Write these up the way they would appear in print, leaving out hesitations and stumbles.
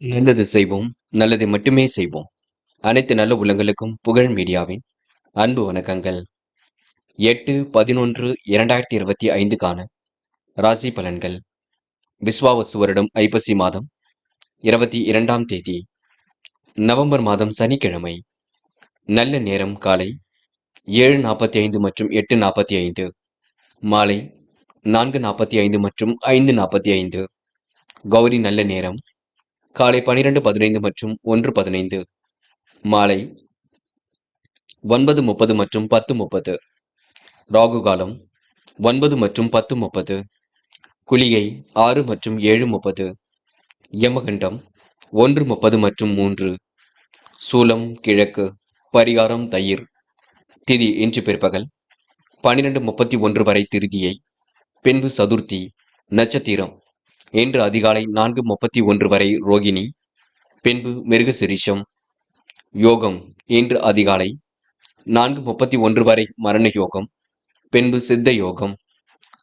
நல்லது செய்வோம், நல்லதை மட்டுமே செய்வோம். அனைத்து நல்ல உள்ளங்களுக்கும் புகழ் மீடியாவின் அன்பு வணக்கங்கள். 8/11/2025க்கான ராசி பலன்கள். விஸ்வாவசு வருடம் ஐப்பசி மாதம் 22ஆம் தேதி, நவம்பர் மாதம் சனிக்கிழமை. நல்ல நேரம் காலை 7:45 மற்றும் 8:45, மாலை 4:45 மற்றும் 5:45. கௌரி நல்ல நேரம் காலை 12:15 மற்றும் 1:15, மாலை 9:30 மற்றும் 10:30. ராகு காலம் 9 மற்றும் 10:30, குளிகை 6 மற்றும் 7:30, யமகண்டம் 1:30 மற்றும் 3, சூலம் கிழக்கு, பரிகாரம் தயிர். திதி இன்று பிற்பகல் 12:31 வரை திருதியை, பின்பு சதுர்த்தி. நட்சத்திரம் இன்று அதிகாலை 4:31 வரை ரோகிணி, பின்பு மிருகசிரிஷம். யோகம் இன்று அதிகாலை 4:31 வரை மரண யோகம், பின்பு சித்த யோகம்.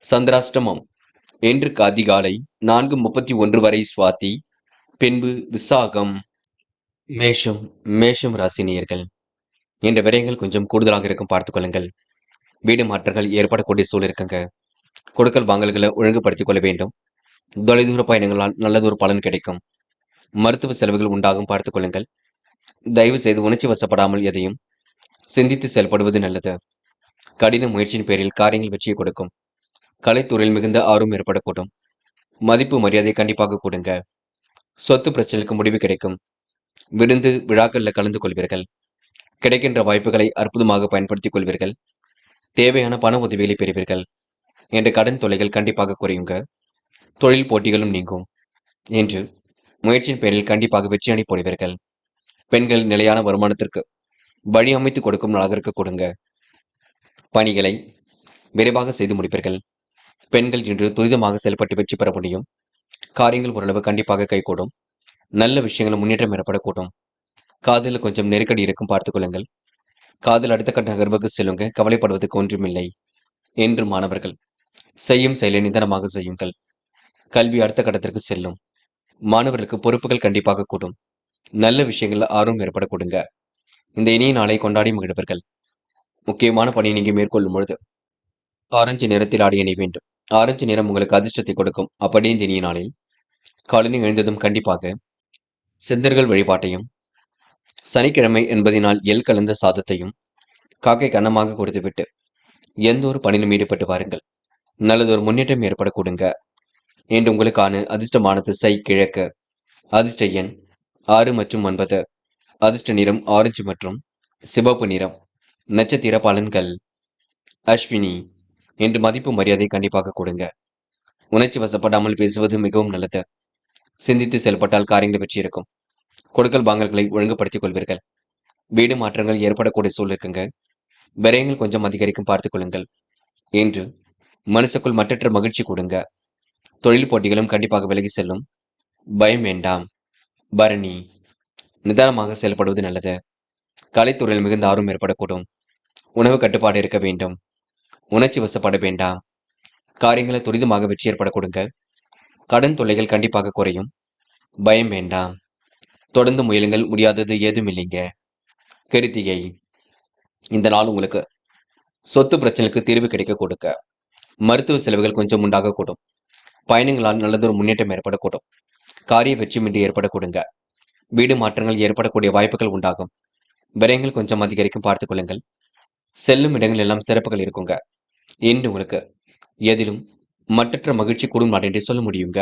சந்திராஷ்டமம் இன்று அதிகாலை 4:31 வரை சுவாதி, பின்பு விசாகம். மேஷம் ராசினியர்கள். என்ற விரயங்கள் கொஞ்சம் கூடுதலாக இருக்கும், பார்த்துக் கொள்ளுங்கள். வீடு மாற்றங்கள் ஏற்படக்கூடிய சூழல் இருக்குங்க. கொடுக்கல் வாங்கல்களை ஒழுங்குபடுத்திக் கொள்ள வேண்டும். தொலைதூர பயணங்களால் நல்லதொரு பலன் கிடைக்கும். மருத்துவ செலவுகள் உண்டாகும், பார்த்துக் கொள்ளுங்கள். தயவு செய்து உணர்ச்சி வசப்படாமல் எதையும் சிந்தித்து செயல்படுவது நல்லது. கடின முயற்சியின் பேரில் காரியங்கள் வெற்றியை கொடுக்கும். கலைத்துறையில் மிகுந்த ஆர்வம் ஏற்படக்கூடும். மதிப்பு மரியாதை கண்டிப்பாக கொடுங்க. சொத்து பிரச்சனைக்கு முடிவு கிடைக்கும். விருந்து விழாக்களில் கலந்து கொள்வீர்கள். கிடைக்கின்ற வாய்ப்புகளை அற்புதமாக பயன்படுத்திக் கொள்வீர்கள். தேவையான பண உதவிகளை பெறுவீர்கள். என்ற கடன் தொல்லைகள் கண்டிப்பாக குறையுங்க. தொழில் போட்டிகளும் நீங்கும். என்று முயற்சியின் பேரில் கண்டிப்பாக வெற்றி போடுவீர்கள். பெண்கள் நிலையான வருமானத்திற்கு வழி அமைத்து கொடுக்கும் நாளாக கொடுங்க. பணிகளை விரைவாக செய்து முடிப்பீர்கள். பெண்கள் இன்று துரிதமாக செயல்பட்டு வெற்றி பெற முடியும். காரியங்கள் ஓரளவு கண்டிப்பாக கைகூடும். நல்ல விஷயங்கள் முன்னேற்றம் ஏற்படக்கூடும். காதலில் கொஞ்சம் நெருக்கடி இருக்கும், பார்த்துக் கொள்ளுங்கள். காதல் அடுத்த கட்ட நகர்வுக்கு செல்லுங்க, கவலைப்படுவதற்கு ஒன்றுமில்லை. என்று மாணவர்கள் செய்யும் செயலை நிதானமாக செய்யுங்கள். கல்வி அடுத்த கட்டத்திற்கு செல்லும். மாணவர்களுக்கு பொறுப்புகள் கண்டிப்பாக கூடும். நல்ல விஷயங்கள் ஆர்வம் ஏற்பட கொடுங்க. இந்த இனிய நாளை கொண்டாடி மகிழ்வர்கள். முக்கியமான பணியை நீங்க மேற்கொள்ளும் பொழுது ஆரஞ்சு நிறத்தில் ஆடை அணிய வேண்டும். ஆரஞ்சு நிறம் உங்களுக்கு அதிர்ஷ்டத்தை கொடுக்கும். அப்படி இந்த இனிய நாளில் காலையில் எழுந்ததும் கண்டிப்பாக சித்தர்கள் வழிபாட்டையும், சனிக்கிழமை என்பதினால் எள் கலந்த சாதத்தையும் காக்கை கன்னமாக கொடுத்துவிட்டு எந்த ஒரு பணியிலும் ஈடுபட்டு வாருங்கள். நல்லதொரு முன்னேற்றம் ஏற்பட கொடுங்க. என்று உங்களுக்கான அதிர்ஷ்டமான திசை கிழக்கு. அதிர்ஷ்ட எண் 6 மற்றும் 9. அதிர்ஷ்ட நிறம் ஆரஞ்சு மற்றும் சிவப்பு நிறம். நட்சத்திர பலன்கள். அஸ்வினி. என்று மதிப்பு மரியாதை கண்டிப்பாக கொடுங்க. உணர்ச்சி வசப்படாமல் பேசுவது மிகவும் நல்லது. சிந்தித்து செயல்பட்டால் காரியங்கள் வெற்றி இருக்கும். கொடுக்கல் வாங்கல்களை ஒழுங்குபடுத்திக் கொள்வீர்கள். வீடு மாற்றங்கள் ஏற்படக்கூடிய சூழல் இருக்குங்க. விரயங்கள் கொஞ்சம் அதிகரிக்கும், பார்த்துக் கொள்ளுங்கள். என்று மனசுக்குள் மற்றற்ற மகிழ்ச்சி கொடுங்க. தொழில் போட்டிகளும் கண்டிப்பாக விலகி செல்லும். பயம் வேண்டாம். பரணி. நிதானமாக செயல்படுவது நல்லது. கலைத்துறையில் மிகுந்த ஆர்வம் ஏற்படக்கூடும். உணவு கட்டுப்பாடு இருக்க வேண்டும். உணர்ச்சி வசப்பட வேண்டாம். காரியங்களை துரிதமாக வெற்றி ஏற்பட கொடுங்க. கடன் தொல்லைகள் கண்டிப்பாக குறையும். பயம் வேண்டாம். தொடர்ந்து முயலுங்கள், முடியாதது ஏதும் இல்லைங்க. கிருத்திகை. இந்த நாள் உங்களுக்கு சொத்து பிரச்சனைக்கு தீர்வு கிடைக்க கொடுக்க. மருத்துவ செலவுகள் கொஞ்சம் உண்டாக கூடும். பயணங்களால் நல்லதொரு முன்னேற்றம் ஏற்படக்கூடும். காரிய வெற்றிமின்றி ஏற்பட கொடுங்க. வீடு மாற்றங்கள் ஏற்படக்கூடிய வாய்ப்புகள் உண்டாகும். விரயங்கள் கொஞ்சம் அதிகரிக்கும், பார்த்துக் கொள்ளுங்கள். செல்லும் இடங்கள் எல்லாம் சிறப்புகள் இருக்குங்க. இன்று உங்களுக்கு எதிலும் மற்றற்ற மகிழ்ச்சி கூடும் நாள் என்று சொல்ல முடியுங்க.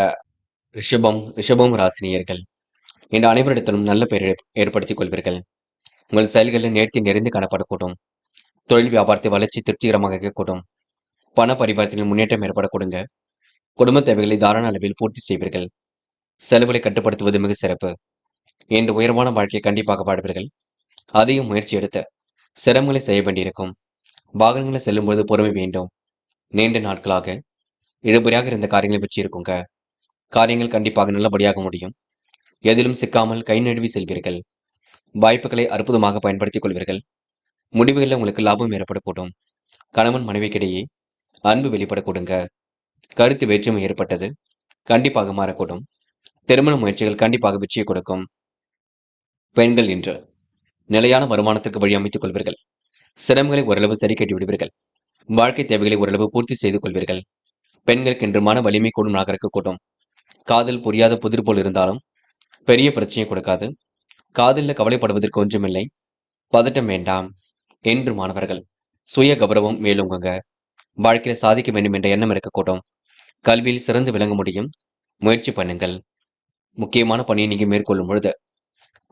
ரிஷபம் ராசினியர்கள். இன்று அனைவரிடத்திலும் நல்ல பெயரை ஏற்படுத்திக் கொள்வீர்கள். உங்கள் செயல்களில் நேர்த்தி நிறைந்து காணப்படக்கூடும். தொழில் வியாபாரத்தை வளர்ச்சி திருப்திகரமாக இருக்கக்கூடும். பண பரிவர்த்தனையில் முன்னேற்றம் ஏற்பட கொடுங்க. குடும்ப தேவைகளை தாராள அளவில் பூர்த்தி செய்வீர்கள். செலவுகளை கட்டுப்படுத்துவது மிக சிறப்பு. இன்று உயர்வான வாழ்க்கையை கண்டிப்பாக வாழ்வீர்கள். அதிக முயற்சி எடுத்து சிரமங்களை செய்ய வேண்டியிருக்கும். வாகனங்களை செல்லும்போது பொறுமை வேண்டும். நீண்ட நாட்களாக இழுபறியாக இருந்த காரியங்களை வெற்றி இருக்குங்க. காரியங்கள் கண்டிப்பாக நல்லபடியாக முடியும். எதிலும் சிக்காமல் கை நழுவி செல்வீர்கள். வாய்ப்புகளை அற்புதமாக பயன்படுத்திக் கொள்வீர்கள். முடிவுகளில் உங்களுக்கு லாபம் ஏற்படக்கூடும். கணவன் மனைவிக்கிடையே அன்பு வெளிப்பட கொடுங்க. கருத்து வேற்றுமை ஏற்பட்டது கண்டிப்பாக மாறக்கூடும். திருமண முயற்சிகள் கண்டிப்பாக வெற்றியை கொடுக்கும். பெண்கள் இன்று நிலையான வருமானத்திற்கு வழி அமைத்துக் கொள்வீர்கள். சிரமங்களை ஓரளவு சரி கட்டி விடுவீர்கள். வாழ்க்கை தேவைகளை ஓரளவு பூர்த்தி செய்து கொள்வீர்கள். பெண்களுக்கு இன்று மன வலிமை கூடும் நாளாக இருக்கக்கூடும். காதல் புரியாத புதிர் போல் இருந்தாலும் பெரிய பிரச்சனையை கொடுக்காது. காதலில் கவலைப்படுவதற்கு ஒன்றுமில்லை. பதட்டம் வேண்டாம். என்று மாணவர்கள் சுய கௌரவம் மேலோங்குங்க. வாழ்க்கையில சாதிக்க வேண்டும் என்ற எண்ணம் இருக்கக்கூடும். கல்வியில் சிறந்து விளங்க முடியும். முயற்சி பண்ணுங்கள். முக்கியமான பணியை நீங்க மேற்கொள்ளும் பொழுது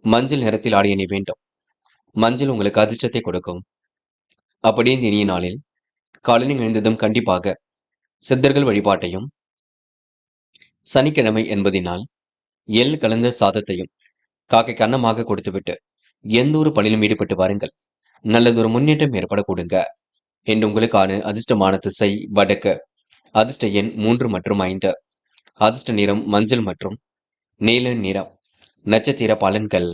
மஞ்சள் நிறத்தில் ஆடை அணி வேண்டும். மஞ்சள் உங்களுக்கு அதிர்ஷ்டத்தை கொடுக்கும். அப்படியே இந்த இனிய நாளில் காலையில் எழுந்ததும் கண்டிப்பாக சித்தர்கள் வழிபாட்டையும், சனிக்கிழமை என்பதினால் எள் கலந்த சாதத்தையும் காக்கைக்கு அன்னமாக கொடுத்துவிட்டு எந்த ஒரு பணியிலும் ஈடுபட்டு வாருங்கள். நல்லதொரு முன்னேற்றம் ஏற்படக்கூடுங்க. என்று உங்களுக்கான அதிர்ஷ்டமான திசை வடக்கு. அதிர்ஷ்ட எண் 3 மற்றும் 5. அதிர்ஷ்ட நிறம் மஞ்சள் மற்றும் நீல நிறம். நட்சத்திர பலன்கள்.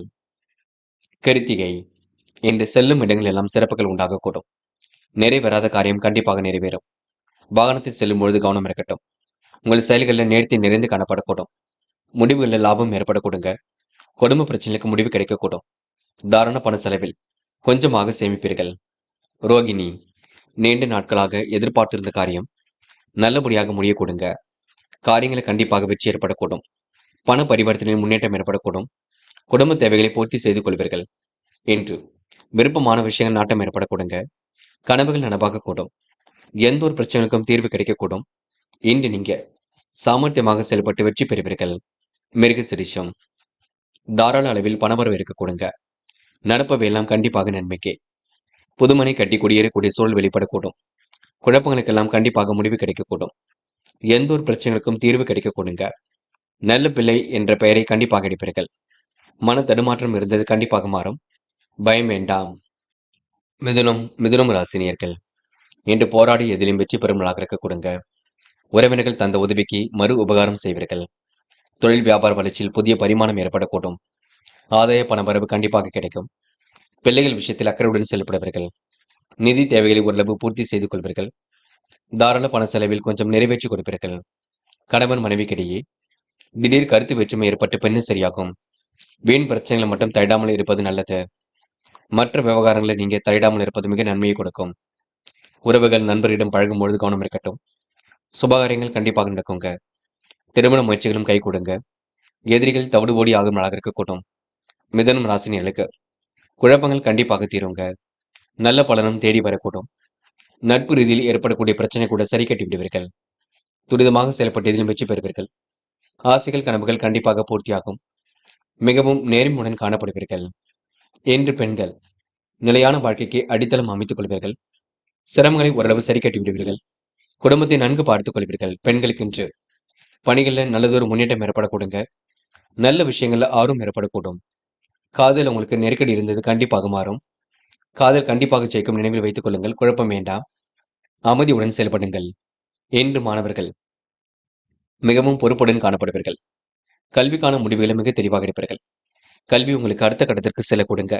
கிருத்திகை. இன்று செல்லும் இடங்கள் எல்லாம் சிறப்புகள் உண்டாகக்கூடும். நிறைவேறாத காரியம் கண்டிப்பாக நிறைவேறும். வாகனத்தில் செல்லும் பொழுது கவனம் இருக்கட்டும். உங்கள் செயல்களில் நேர்த்தி நிறைந்து காணப்படக்கூடும். முடிவுகளில் லாபம் ஏற்படக்கூடுங்க. குடும்ப பிரச்சனைக்கு முடிவு கிடைக்கக்கூடும். தாராள பண செலவில் கொஞ்சமாக சேமிப்பீர்கள். ரோகிணி. நீண்ட நாட்களாக எதிர்பார்த்திருந்த காரியம் நல்லபடியாக முடியக்கூடுங்க. காரியங்களை கண்டிப்பாக வெற்றி ஏற்படக்கூடும். பண பரிவர்த்தனையில் முன்னேற்றம் ஏற்படக்கூடும். குடும்ப தேவைகளை பூர்த்தி செய்து கொள்வீர்கள். என்று விருப்பமான விஷயங்கள் நாட்டம் ஏற்படக்கூடுங்க. கனவுகள் நனவாக கூடும். எந்த ஒரு பிரச்சனைக்கும் தீர்வு கிடைக்கக்கூடும். இன்று நீங்க சாமர்த்தியமாக செயல்பட்டு வெற்றி பெறுவீர்கள். மிருக சிரிஷம். தாராள அளவில் பணவரவு இருக்கக்கூடுங்க. நடப்பவை எல்லாம் கண்டிப்பாக நன்மைக்கே. புதுமனை கட்டி குடியேறக்கூடிய சூழல் வெளிப்படக்கூடும். குழப்பங்களுக்கெல்லாம் கண்டிப்பாக முடிவு கிடைக்கக்கூடும். எந்த ஒரு பிரச்சனைகளுக்கும் தீர்வு கிடைக்கக்கூடுங்க. நல்ல பிள்ளை என்ற பெயரை கண்டிப்பாக எடுப்பீர்கள். மன தடுமாற்றம் இருந்தது கண்டிப்பாக மாறும். பயம் வேண்டாம். மிதுனம் ராசினியர்கள் இன்று போராடி எதிலும் வெற்றி பெறும் நாளாக இருக்கக்கூடுங்க. உறவினர்கள் தந்த உதவிக்கு மறு உபகாரம் செய்வீர்கள். தொழில் வியாபார வளர்ச்சியில் புதிய பரிமாணம் ஏற்படக்கூடும். ஆதாய பணவரவு கண்டிப்பாக கிடைக்கும். பிள்ளைகள் விஷயத்தில் அக்கறையுடன் செயல்படுவீர்கள். நிதி தேவைகளை ஓரளவு பூர்த்தி செய்து கொள்வீர்கள். தாராள பண செலவில் கொஞ்சம் நிறைவேற்றி கொடுப்பீர்கள். கணவன் மனைவிக்கிடையே திடீர் கருத்து வேற்றுமை ஏற்பட்டு பெண்ணு சரியாகும். வீண் பிரச்சனைகளை மட்டும் தலையிடாமல் இருப்பது நல்லது. மற்ற விவகாரங்களை நீங்க தலையிடாமல் இருப்பது மிக நன்மையை கொடுக்கும். உறவுகள் நண்பரிடம் பழகும் பொழுது கவனம் இருக்கட்டும். சுபகாரியங்கள் கண்டிப்பாக நடக்குங்க. திருமண முயற்சிகளும் கை கொடுங்க. எதிரிகள் தவிடு ஓடி ஆகும் நாளாக இருக்கக்கூடும். மிதனம் ராசினியர்களுக்கு குழப்பங்கள் கண்டிப்பாக தீருங்க. நல்ல பலனும் தேடி வரக்கூடும். நட்பு ரீதியில் ஏற்படக்கூடிய பிரச்சனை கூட சரி கட்டி விடுவீர்கள். துரிதமாக செயல்பட்டு இதிலும் வெற்றி பெறுவீர்கள். ஆசைகள் கனவுகள் கண்டிப்பாக பூர்த்தியாகும். மிகவும் நேர்மையுடன் காணப்படுவீர்கள். என்று பெண்கள் நிலையான வாழ்க்கைக்கு அடித்தளம் அமைத்துக் கொள்வீர்கள். சிரமங்களை ஓரளவு சரி கட்டி விடுவீர்கள். குடும்பத்தை நன்கு பார்த்துக் கொள்வீர்கள். பெண்களுக்கு இன்று பணிகளில் நல்லதொரு முன்னேற்றம் ஏற்படக்கூடுங்க. நல்ல விஷயங்கள்ல ஆர்வம் ஏற்படக்கூடும். காதல் உங்களுக்கு நெருக்கடி இருந்தது கண்டிப்பாக மாறும். காதல் கண்டிப்பாக ஜெயிக்கும். நினைவில் வைத்துக் கொள்ளுங்கள். குழப்பம் வேண்டாம். அமைதியுடன் செயல்படுங்கள். என்று மாணவர்கள் மிகவும் பொறுப்புடன் காணப்படுவீர்கள். கல்விக்கான முடிவுகளை மிக தெளிவாக எடுப்பீர்கள். கல்வி உங்களுக்கு அடுத்த கட்டத்திற்கு செல்ல கொடுங்க.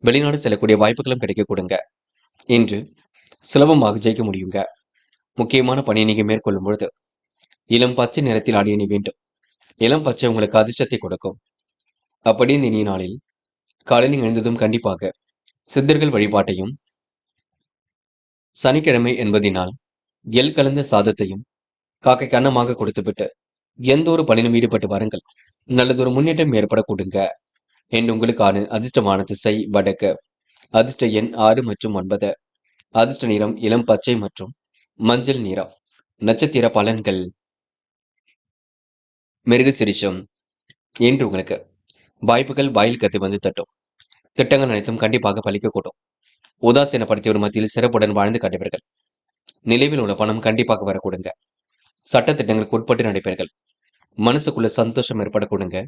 வெளிநாடு செல்லக்கூடிய வாய்ப்புகளும் கிடைக்க கொடுங்க. இன்று சுலபமாக ஜெயிக்க முடியுங்க. முக்கியமான பணியை நீங்க மேற்கொள்ளும் பொழுது இளம் பச்சை நிறத்தில் ஆடிய நீ வேண்டும். இளம் பச்சை உங்களுக்கு அதிர்ஷ்டத்தை கொடுக்கும். அப்படி இந்த இனிய நாளில் காலையில் எழுந்ததும் கண்டிப்பாக சித்தர்கள் வழிபாட்டையும், சனிக்கிழமை என்பதினால் எள் கலந்த சாதத்தையும் காக்கைக்கு அன்னமாக கொடுத்துவிட்டு எந்த ஒரு பணியிலும் ஈடுபட்டு வாருங்கள். நல்லதொரு முன்னேற்றம் ஏற்பட கொடுங்க. என்று உங்களுக்கான அதிர்ஷ்டமான திசை வடக்கு. அதிர்ஷ்ட எண் 6 மற்றும் 9. அதிர்ஷ்ட நிறம் இளம் பச்சை மற்றும் மஞ்சள் நிறம். நட்சத்திர பலன்கள். மிருக சிரிஷம். என்று உங்களுக்கு வாய்ப்புகள் வாயில் கத்து வந்து தட்டும். திட்டங்கள் அனைத்தும் கண்டிப்பாக பலிக்கக்கூடும். உதாசீனப்படுத்தியோர் மத்தியில் சிறப்புடன் வாழ்ந்து காட்டுவீர்கள். நிலைவில் உள்ள பணம் கண்டிப்பாக வரக்கூடுங்க. சட்ட திட்டங்களுக்கு உட்பட்டு நடைபெறுங்கள். மனசுக்குள்ள சந்தோஷம் ஏற்படக்கூடுங்க.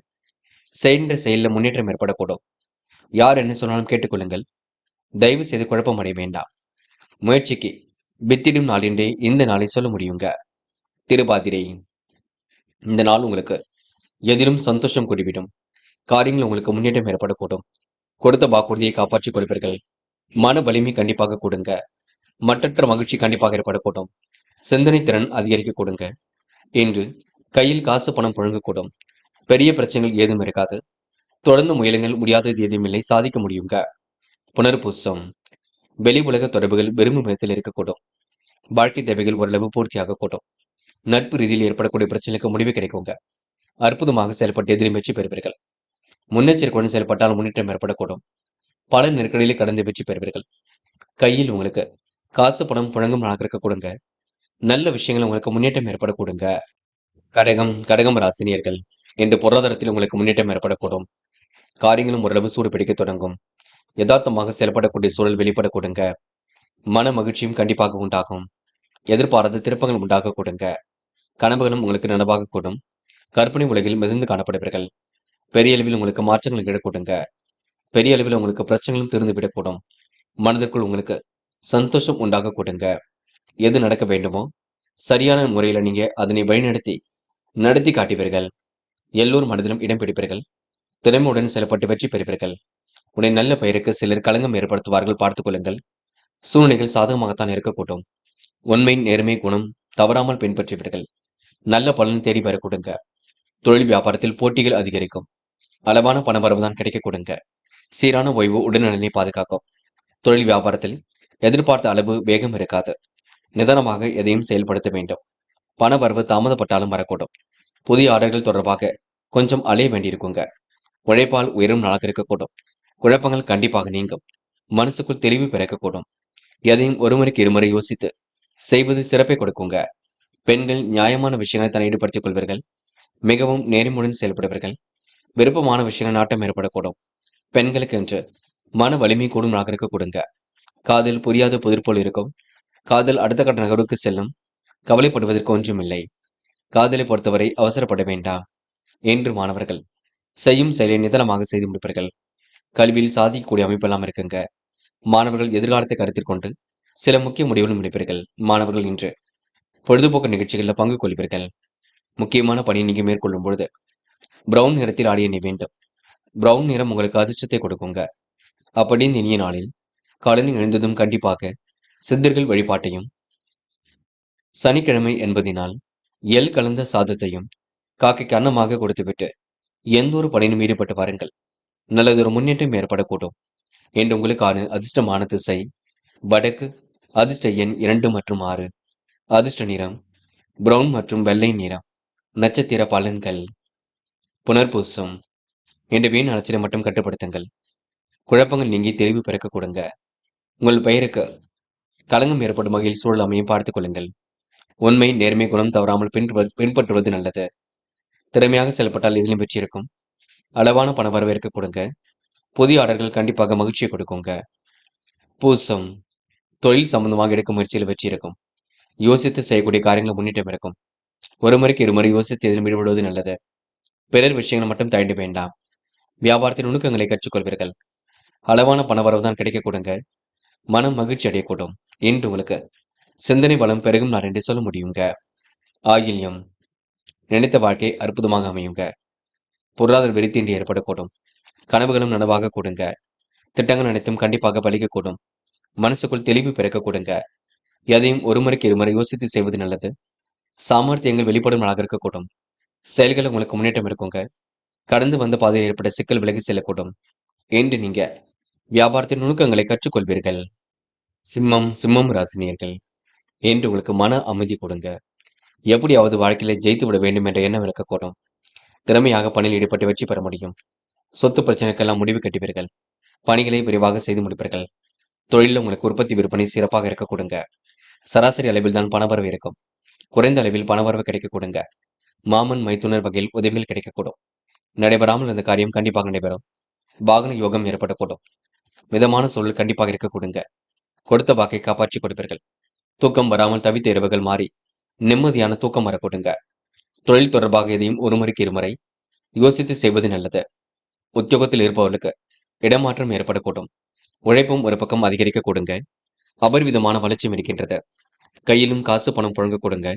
செய்கின்ற செயலில் முன்னேற்றம் ஏற்படக்கூடும். யார் என்ன சொன்னாலும் கேட்டுக்கொள்ளுங்கள். தயவு செய்து குழப்பம் அடைய வேண்டாம். முயற்சிக்கு வித்திடும் நாள் என்றே இந்த நாளை சொல்ல முடியுங்க. திருபாதிரை. இந்த நாள் உங்களுக்கு எதிலும் சந்தோஷம் கூடிவிடும். காரியங்கள் உங்களுக்கு முன்னேற்றம் ஏற்படக்கூடும். கொடுத்த வாக்குறுதியை காப்பாற்றிக் கொள்வீர்கள். மன வலிமை கண்டிப்பாக கொடுங்க. மற்றற்ற மகிழ்ச்சி கண்டிப்பாக ஏற்படக்கூடும். சிந்தனை திறன் அதிகரிக்க கொடுங்க. இன்று கையில் காசு பணம் புழங்கக்கூடும். பெரிய பிரச்சனைகள் ஏதும் இருக்காது. தொடர்ந்து முயலுங்கள், முடியாதது எதுவுமில்லை, சாதிக்க முடியுங்க. புனர்பூசம். வெளி உலக தொடர்புகள் விரும்பும் விதத்தில் இருக்கக்கூடும். வாழ்க்கை தேவைகள் ஓரளவு பூர்த்தியாகக்கூடும். நட்பு ரீதியில் ஏற்படக்கூடிய பிரச்சனைக்கு முடிவு கிடைக்குங்க. அற்புதமாக செயல்பட்டு எதிரி வெற்றி பெறுவீர்கள். முன்னெச்சரிக்கையுடன் செயல்பட்டால் முன்னேற்றம் ஏற்படக்கூடும். பல நெருக்கடிகளை கடந்து வெற்றி பெறுவீர்கள். கையில் உங்களுக்கு காசு பணம் புழங்கும் நாளாக இருக்கக்கூடுங்க. நல்ல விஷயங்கள் உங்களுக்கு முன்னேற்றம் ஏற்படக்கூடுங்க. கடகம் ராசினியர்கள் இன்று பொருளாதாரத்தில் உங்களுக்கு முன்னேற்றம் ஏற்படக்கூடும். காரியங்களும் ஓரளவு சூடு பிடிக்க தொடங்கும். யதார்த்தமாக செயல்படக்கூடிய சூழல் வெளிப்படக்கூடுங்க. மன மகிழ்ச்சியும் கண்டிப்பாக உண்டாகும். எதிர்பாராத திருப்பங்கள் உண்டாக கூடுங்க. கனவுகளும் உங்களுக்கு நனவாக கூடும். கற்பனை உலகில் மிதந்து காணப்படுவீர்கள். பெரிய அளவில் உங்களுக்கு மாற்றங்கள் நிகழக்கூடுங்க. பெரிய அளவில் உங்களுக்கு பிரச்சனைகளும் தீர்ந்து விடக்கூடும். மனதிற்குள் உங்களுக்கு சந்தோஷம் உண்டாக கூடுங்க. எது நடக்க வேண்டுமோ சரியான முறையில நீங்க அதனை நடத்தி காட்டுவீர்கள். எல்லோர் மனதிலும் இடம் பிடிப்பீர்கள். திறமையுடன் செயல்பட்டு வெற்றி பெறுவீர்கள். உடைய நல்ல பெயருக்கு சிலர் களங்கம் ஏற்படுத்துவார்கள், பார்த்துக் கொள்ளுங்கள். சூழ்நிலைகள் சாதகமாகத்தான் இருக்கக்கூடும். உண்மை நேர்மை குணம் தவறாமல் பின்பற்றுவீர்கள். நல்ல பலன் தேடி வர கொடுங்க. தொழில் வியாபாரத்தில் போட்டிகள் அதிகரிக்கும். அளவான பண வரவுதான் கிடைக்க கொடுங்க. சீரான ஓய்வு உடல்நலனை பாதுகாக்கும். தொழில் வியாபாரத்தில் எதிர்பார்த்த அளவு வேகம் இருக்காது. நிதானமாக எதையும் செயல்படுத்த வேண்டும். பண வரவு தாமதப்பட்டாலும் வரக்கூடும். புதிய ஆர்டர்கள் தொடர்பாக கொஞ்சம் அலைய வேண்டியிருக்குங்க. உழைப்பால் உயரும் நாளாக இருக்கக்கூடும். குழப்பங்கள் கண்டிப்பாக நீங்கும். மனசுக்குள் தெளிவு பிறக்கக்கூடும். எதையும் ஒருமுறைக்கு இருமுறை யோசித்து செய்வது சிறப்பை கொடுக்குங்க. பெண்கள் நியாயமான விஷயங்களை தன்னை ஈடுபடுத்திக் கொள்வீர்கள். மிகவும் நேர்மையுடன் செயல்படுவீர்கள். விருப்பமான விஷயங்கள் நாட்டம் ஏற்படக்கூடும். பெண்களுக்கு என்று மன வலிமை கூடும் நாளாக இருக்க கொடுங்க. காதல் புரியாத புதிர் போல் இருக்கும். காதல் அடுத்த கட்ட நகர்வுக்கு செல்லும். கவலைப்படுவதற்கு ஒன்றுமில்லை. காதலை பொறுத்தவரை அவசரப்பட வேண்டாம். என்று மாணவர்கள் செய்யும் செயலை நிதானமாக செய்து முடிப்பீர்கள். கல்வியில் சாதிக்கக்கூடிய அமைப்பெல்லாம் இருக்குங்க. மாணவர்கள் எதிர்காலத்தை கருத்தில் கொண்டு சில முக்கிய முடிவுகளும் எடுப்பீர்கள். மாணவர்கள் இன்று பொழுதுபோக்கு நிகழ்ச்சிகளில் பங்கு கொள்வீர்கள். முக்கியமான பணியை நீங்க மேற்கொள்ளும் பொழுது பிரவுன் நிறத்தில் ஆடிய நீ வேண்டும். பிரவுன் நிறம் உங்களுக்கு அதிர்ஷ்டத்தை கொடுக்குங்க. அப்படின்னு இனிய நாளில் காலையில் எழுந்ததும் கண்டிப்பாக சித்தர்கள் வழிபாட்டையும், சனிக்கிழமை என்பதினால் எள் கலந்த சாதத்தையும் காக்கைக்கு அன்னமாக கொடுத்துவிட்டு எந்த ஒரு பணியிலும் ஈடுபட்டு வாருங்கள். நல்லதொரு முன்னேற்றம் ஏற்படக்கூடும். என்று உங்களுக்கான அதிர்ஷ்டமான திசை வடக்கு. அதிர்ஷ்ட எண் 2 மற்றும் 6. அதிர்ஷ்ட நிறம் பிரவுன் மற்றும் வெள்ளை நிறம். நட்சத்திர பலன்கள். புனர்பூசம். என்ற வீண் அலட்சியம் மட்டும் கட்டுப்படுத்துங்கள். குழப்பங்கள் நீங்கி தெளிவு பிறக்க கொடுங்க. உங்கள் பெயருக்கு களங்கம் ஏற்படும் வகையில் சூழல் அமையும் பார்த்துக் கொள்ளுங்கள். உண்மை நேர்மை குணம் தவறாமல் பின்பற்றுவது நல்லது. திறமையாக செயல்பட்டால் எதிலும் வெற்றி இருக்கும். அளவான பண வரவேற்க கொடுங்க. புதிய ஆர்டர்கள் கண்டிப்பாக மகிழ்ச்சியை கொடுக்குங்க. பூசம். தொழில் சம்பந்தமாக எடுக்கும் முயற்சியில் வெற்றி இருக்கும். யோசித்து செய்யக்கூடிய காரியங்கள் முன்னேற்றம் இருக்கும். ஒரு முறைக்கு இருமுறை யோசித்து எதிலும் ஈடுபடுவது நல்லது. பிறர் விஷயங்களை மட்டும் தயண்டு வேண்டாம். வியாபாரத்தின் நுணுக்கங்களை கற்றுக்கொள்வீர்கள். அளவான பண வரவு தான் கிடைக்க கொடுங்க. மனம் மகிழ்ச்சி அடையக்கூடும். என்று உங்களுக்கு சிந்தனை பலம் பெருகும் நாள் என்று சொல்ல முடியுங்க. ஆயில்யம். நினைத்த வாழ்க்கை அற்புதமாக அமையுங்க. பொருளாதார வெறித்தீண்டி ஏற்படக்கூடும். கனவுகளும் நனவாக கூடுங்க. திட்டங்கள் அனைத்தும் கண்டிப்பாக பலிக்கக்கூடும். மனசுக்குள் தெளிவு பிறக்க கூடுங்க. எதையும் ஒரு முறைக்கு இருமுறை யோசித்து செய்வது நல்லது. சாமர்த்தியங்கள் வெளிப்படும் நாளாக இருக்கக்கூடும். செயல்கள் உங்களுக்கு முன்னேற்றம் இருக்குங்க. கடந்து வந்த பாதையில் ஏற்பட்ட சிக்கல் விலகி செல்லக்கூடும். என்று நீங்க வியாபாரத்தின் நுணுக்கங்களை கற்றுக்கொள்வீர்கள். சிம்மம் ராசினியர்கள் என்று உங்களுக்கு மன அமைதி கொடுங்க. எப்படியாவது வாழ்க்கையில ஜெயித்து விட வேண்டும் என்ற எண்ணம் இருக்கக்கூடும். திறமையாக பணியில் ஈடுபட்டு வெற்றி பெற முடியும். சொத்து பிரச்சனைக்கெல்லாம் முடிவு கட்டுவீர்கள். பணிகளை விரைவாக செய்து முடிப்பீர்கள். தொழிலில் உங்களுக்கு உற்பத்தி விற்பனை சிறப்பாக இருக்க கொடுங்க. சராசரி அளவில் தான் பணவரவு இருக்கும். குறைந்த அளவில் பணவரவு கிடைக்க கொடுங்க. மாமன் மைத்துனர் வகையில் உதவிகள் கிடைக்கக்கூடும். நடைபெறாமல் இருந்த காரியம் கண்டிப்பாக நடைபெறும். வாகன யோகம் ஏற்படக்கூடும். மிதமான சூழல் கண்டிப்பாக இருக்க கொடுங்க. கொடுத்த வாக்கை காப்பாற்றி கொடுப்பீர்கள். தூக்கம் வராமல் தவித்த இரவுகள் மாறி நிம்மதியான தூக்கம் வர கொடுங்க. தொழில் தொடர்பாக எதையும் ஒரு முறைக்கு இருமுறை யோசித்து செய்வது நல்லது. உத்தியோகத்தில் இருப்பவர்களுக்கு இடமாற்றம் ஏற்படக்கூடும். உழைப்பும் ஒரு பக்கம் அதிகரிக்க கொடுங்க. அபரிவிதமான வளர்ச்சியும் இருக்கின்றது. கையிலும் காசு பணம் புழங்க கொடுங்க.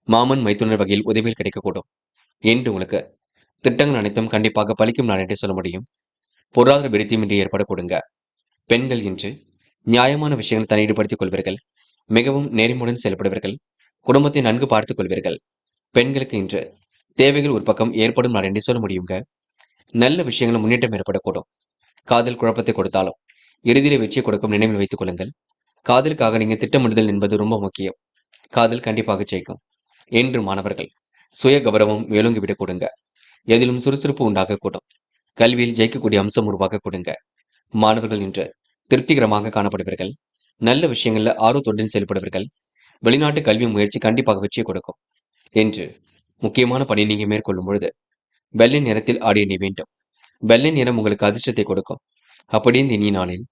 மாமன் மைத்துனர் வகையில் உதவிகள் கிடைக்கக்கூடும். என்று உங்களுக்கு திட்டங்கள் அனைத்தும் கண்டிப்பாக பலிக்கும் நான் என்று சொல்ல முடியும். பொருளாதார விருத்தியும் இன்று ஏற்பட கொடுங்க. பெண்கள் இன்று நியாயமான விஷயங்கள் தன்னை ஈடுபடுத்திக் கொள்வீர்கள். மிகவும் நேர்மையுடன் செயல்படுவீர்கள். குடும்பத்தை நன்கு பார்த்துக் கொள்வீர்கள். பெண்களுக்கு இன்று தேவைகள் ஒரு பக்கம் ஏற்படும் நாள் என்று சொல்ல முடியுங்க. நல்ல விஷயங்கள் முன்னேற்றம் ஏற்படக்கூடும். காதல் குழப்பத்தை கொடுத்தாலும் இறுதியில வெற்றியை கொடுக்கும் நினைவில் வைத்துக் கொள்ளுங்கள். காதலுக்காக நீங்க திட்டமிடுதல் என்பது ரொம்ப முக்கியம். காதல் கண்டிப்பாக ஜெயிக்கும். என்று மாணவர்கள் சுய கௌரவம் மேலோங்கி விடக் கொடுங்க. எதிலும் சுறுசுறுப்பு உண்டாகக்கூடும். கல்வியில் ஜெயிக்கக்கூடிய அம்சம் உருவாக கொடுங்க. மாணவர்கள் இன்று திருப்திகரமாக காணப்படுவீர்கள். நல்ல விஷயங்கள்ல ஆர்வத்துடன் செயல்படுவீர்கள். வெளிநாட்டு கல்வி முயற்சி கண்டிப்பாக வெற்றியை கொடுக்கும். என்று முக்கியமான பணி நீங்க மேற்கொள்ளும் பொழுது வெள்ளை நிறத்தில் ஆடை அணிய வேண்டும். வெள்ளை நிறம் உங்களுக்கு அதிர்ஷ்டத்தை கொடுக்கும். அப்படியே இந்த இனிய நாளில்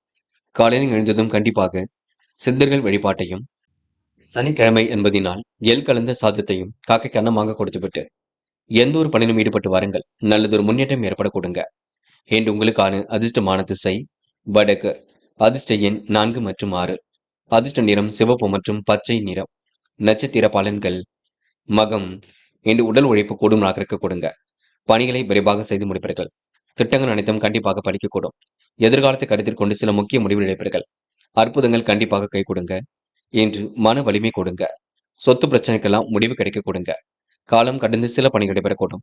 காலையில் எழுந்ததும் கண்டிப்பாக சித்தர்கள் வழிபாட்டையும் சனிக்கிழமை என்பதினால் எள் கலந்த சாதத்தையும் காக்கைக்கு அன்னமாக கொடுத்துவிட்டு எந்த ஒரு பணியிலும் ஈடுபட்டு வாருங்கள். நல்லதொரு முன்னேற்றம் ஏற்பட கொடுங்க. என்று உங்களுக்கான அதிர்ஷ்டமான திசை வடக்கு. அதிர்ஷ்ட எண் 4 மற்றும் 6. அதிர்ஷ்ட நிறம் சிவப்பு மற்றும் பச்சை நிறம். நட்சத்திர பலன்கள் மகம். என்று உடல் உழைப்பு கூடும் நாளாக இருக்க கொடுங்க. பணிகளை விரைவாக செய்து முடிப்பீர்கள். திட்டங்கள் அனைத்தும் கண்டிப்பாக படிக்கக்கூடும். எதிர்காலத்தை கருத்தில் கொண்டு சில முக்கிய முடிவுகள் எடுப்பீர்கள். அற்புதங்கள் கண்டிப்பாக கை கொடுங்க. என்று மன வலிமை கொடுங்க. சொத்து பிரச்சனைக்கெல்லாம் முடிவு கிடைக்க கொடுங்க. காலம் கடந்து சில பணிகள் நடைபெறக்கூடும்.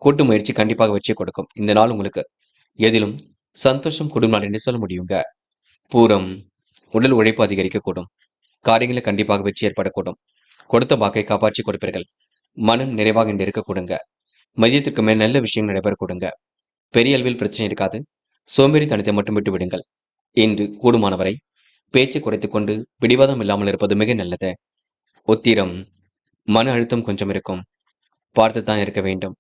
கூட்டு முயற்சி கண்டிப்பாக வெற்றியை கொடுக்கும். இந்த நாள் உங்களுக்கு எதிலும் சந்தோஷம் கூடும் நாள் என்று சொல்ல முடியுங்க. பூரம். உடல் உழைப்பு அதிகரிக்கக்கூடும். காரியங்களில் கண்டிப்பாக வெற்றி ஏற்படக்கூடும். கொடுத்த வாக்கை காப்பாற்றி கொடுப்பீர்கள். மனம் நிறைவாக இன்று இருக்க கொடுங்க. மதியத்திற்கு மேல் நல்ல விஷயங்கள் நடைபெற கொடுங்க. பெரிய அளவில் பிரச்சனை இருக்காது. சோம்பேறித்தனத்தை மட்டும் விட்டு விடுங்கள். இன்று கூடுமானவரை பேச்சை குறைத்துக் கொண்டு பிடிவாதம் இல்லாமல் இருப்பது மிக நல்லது. உத்திரம். மன அழுத்தம் கொஞ்சம் இருக்கும். பார்த்துதான் இருக்க வேண்டும்.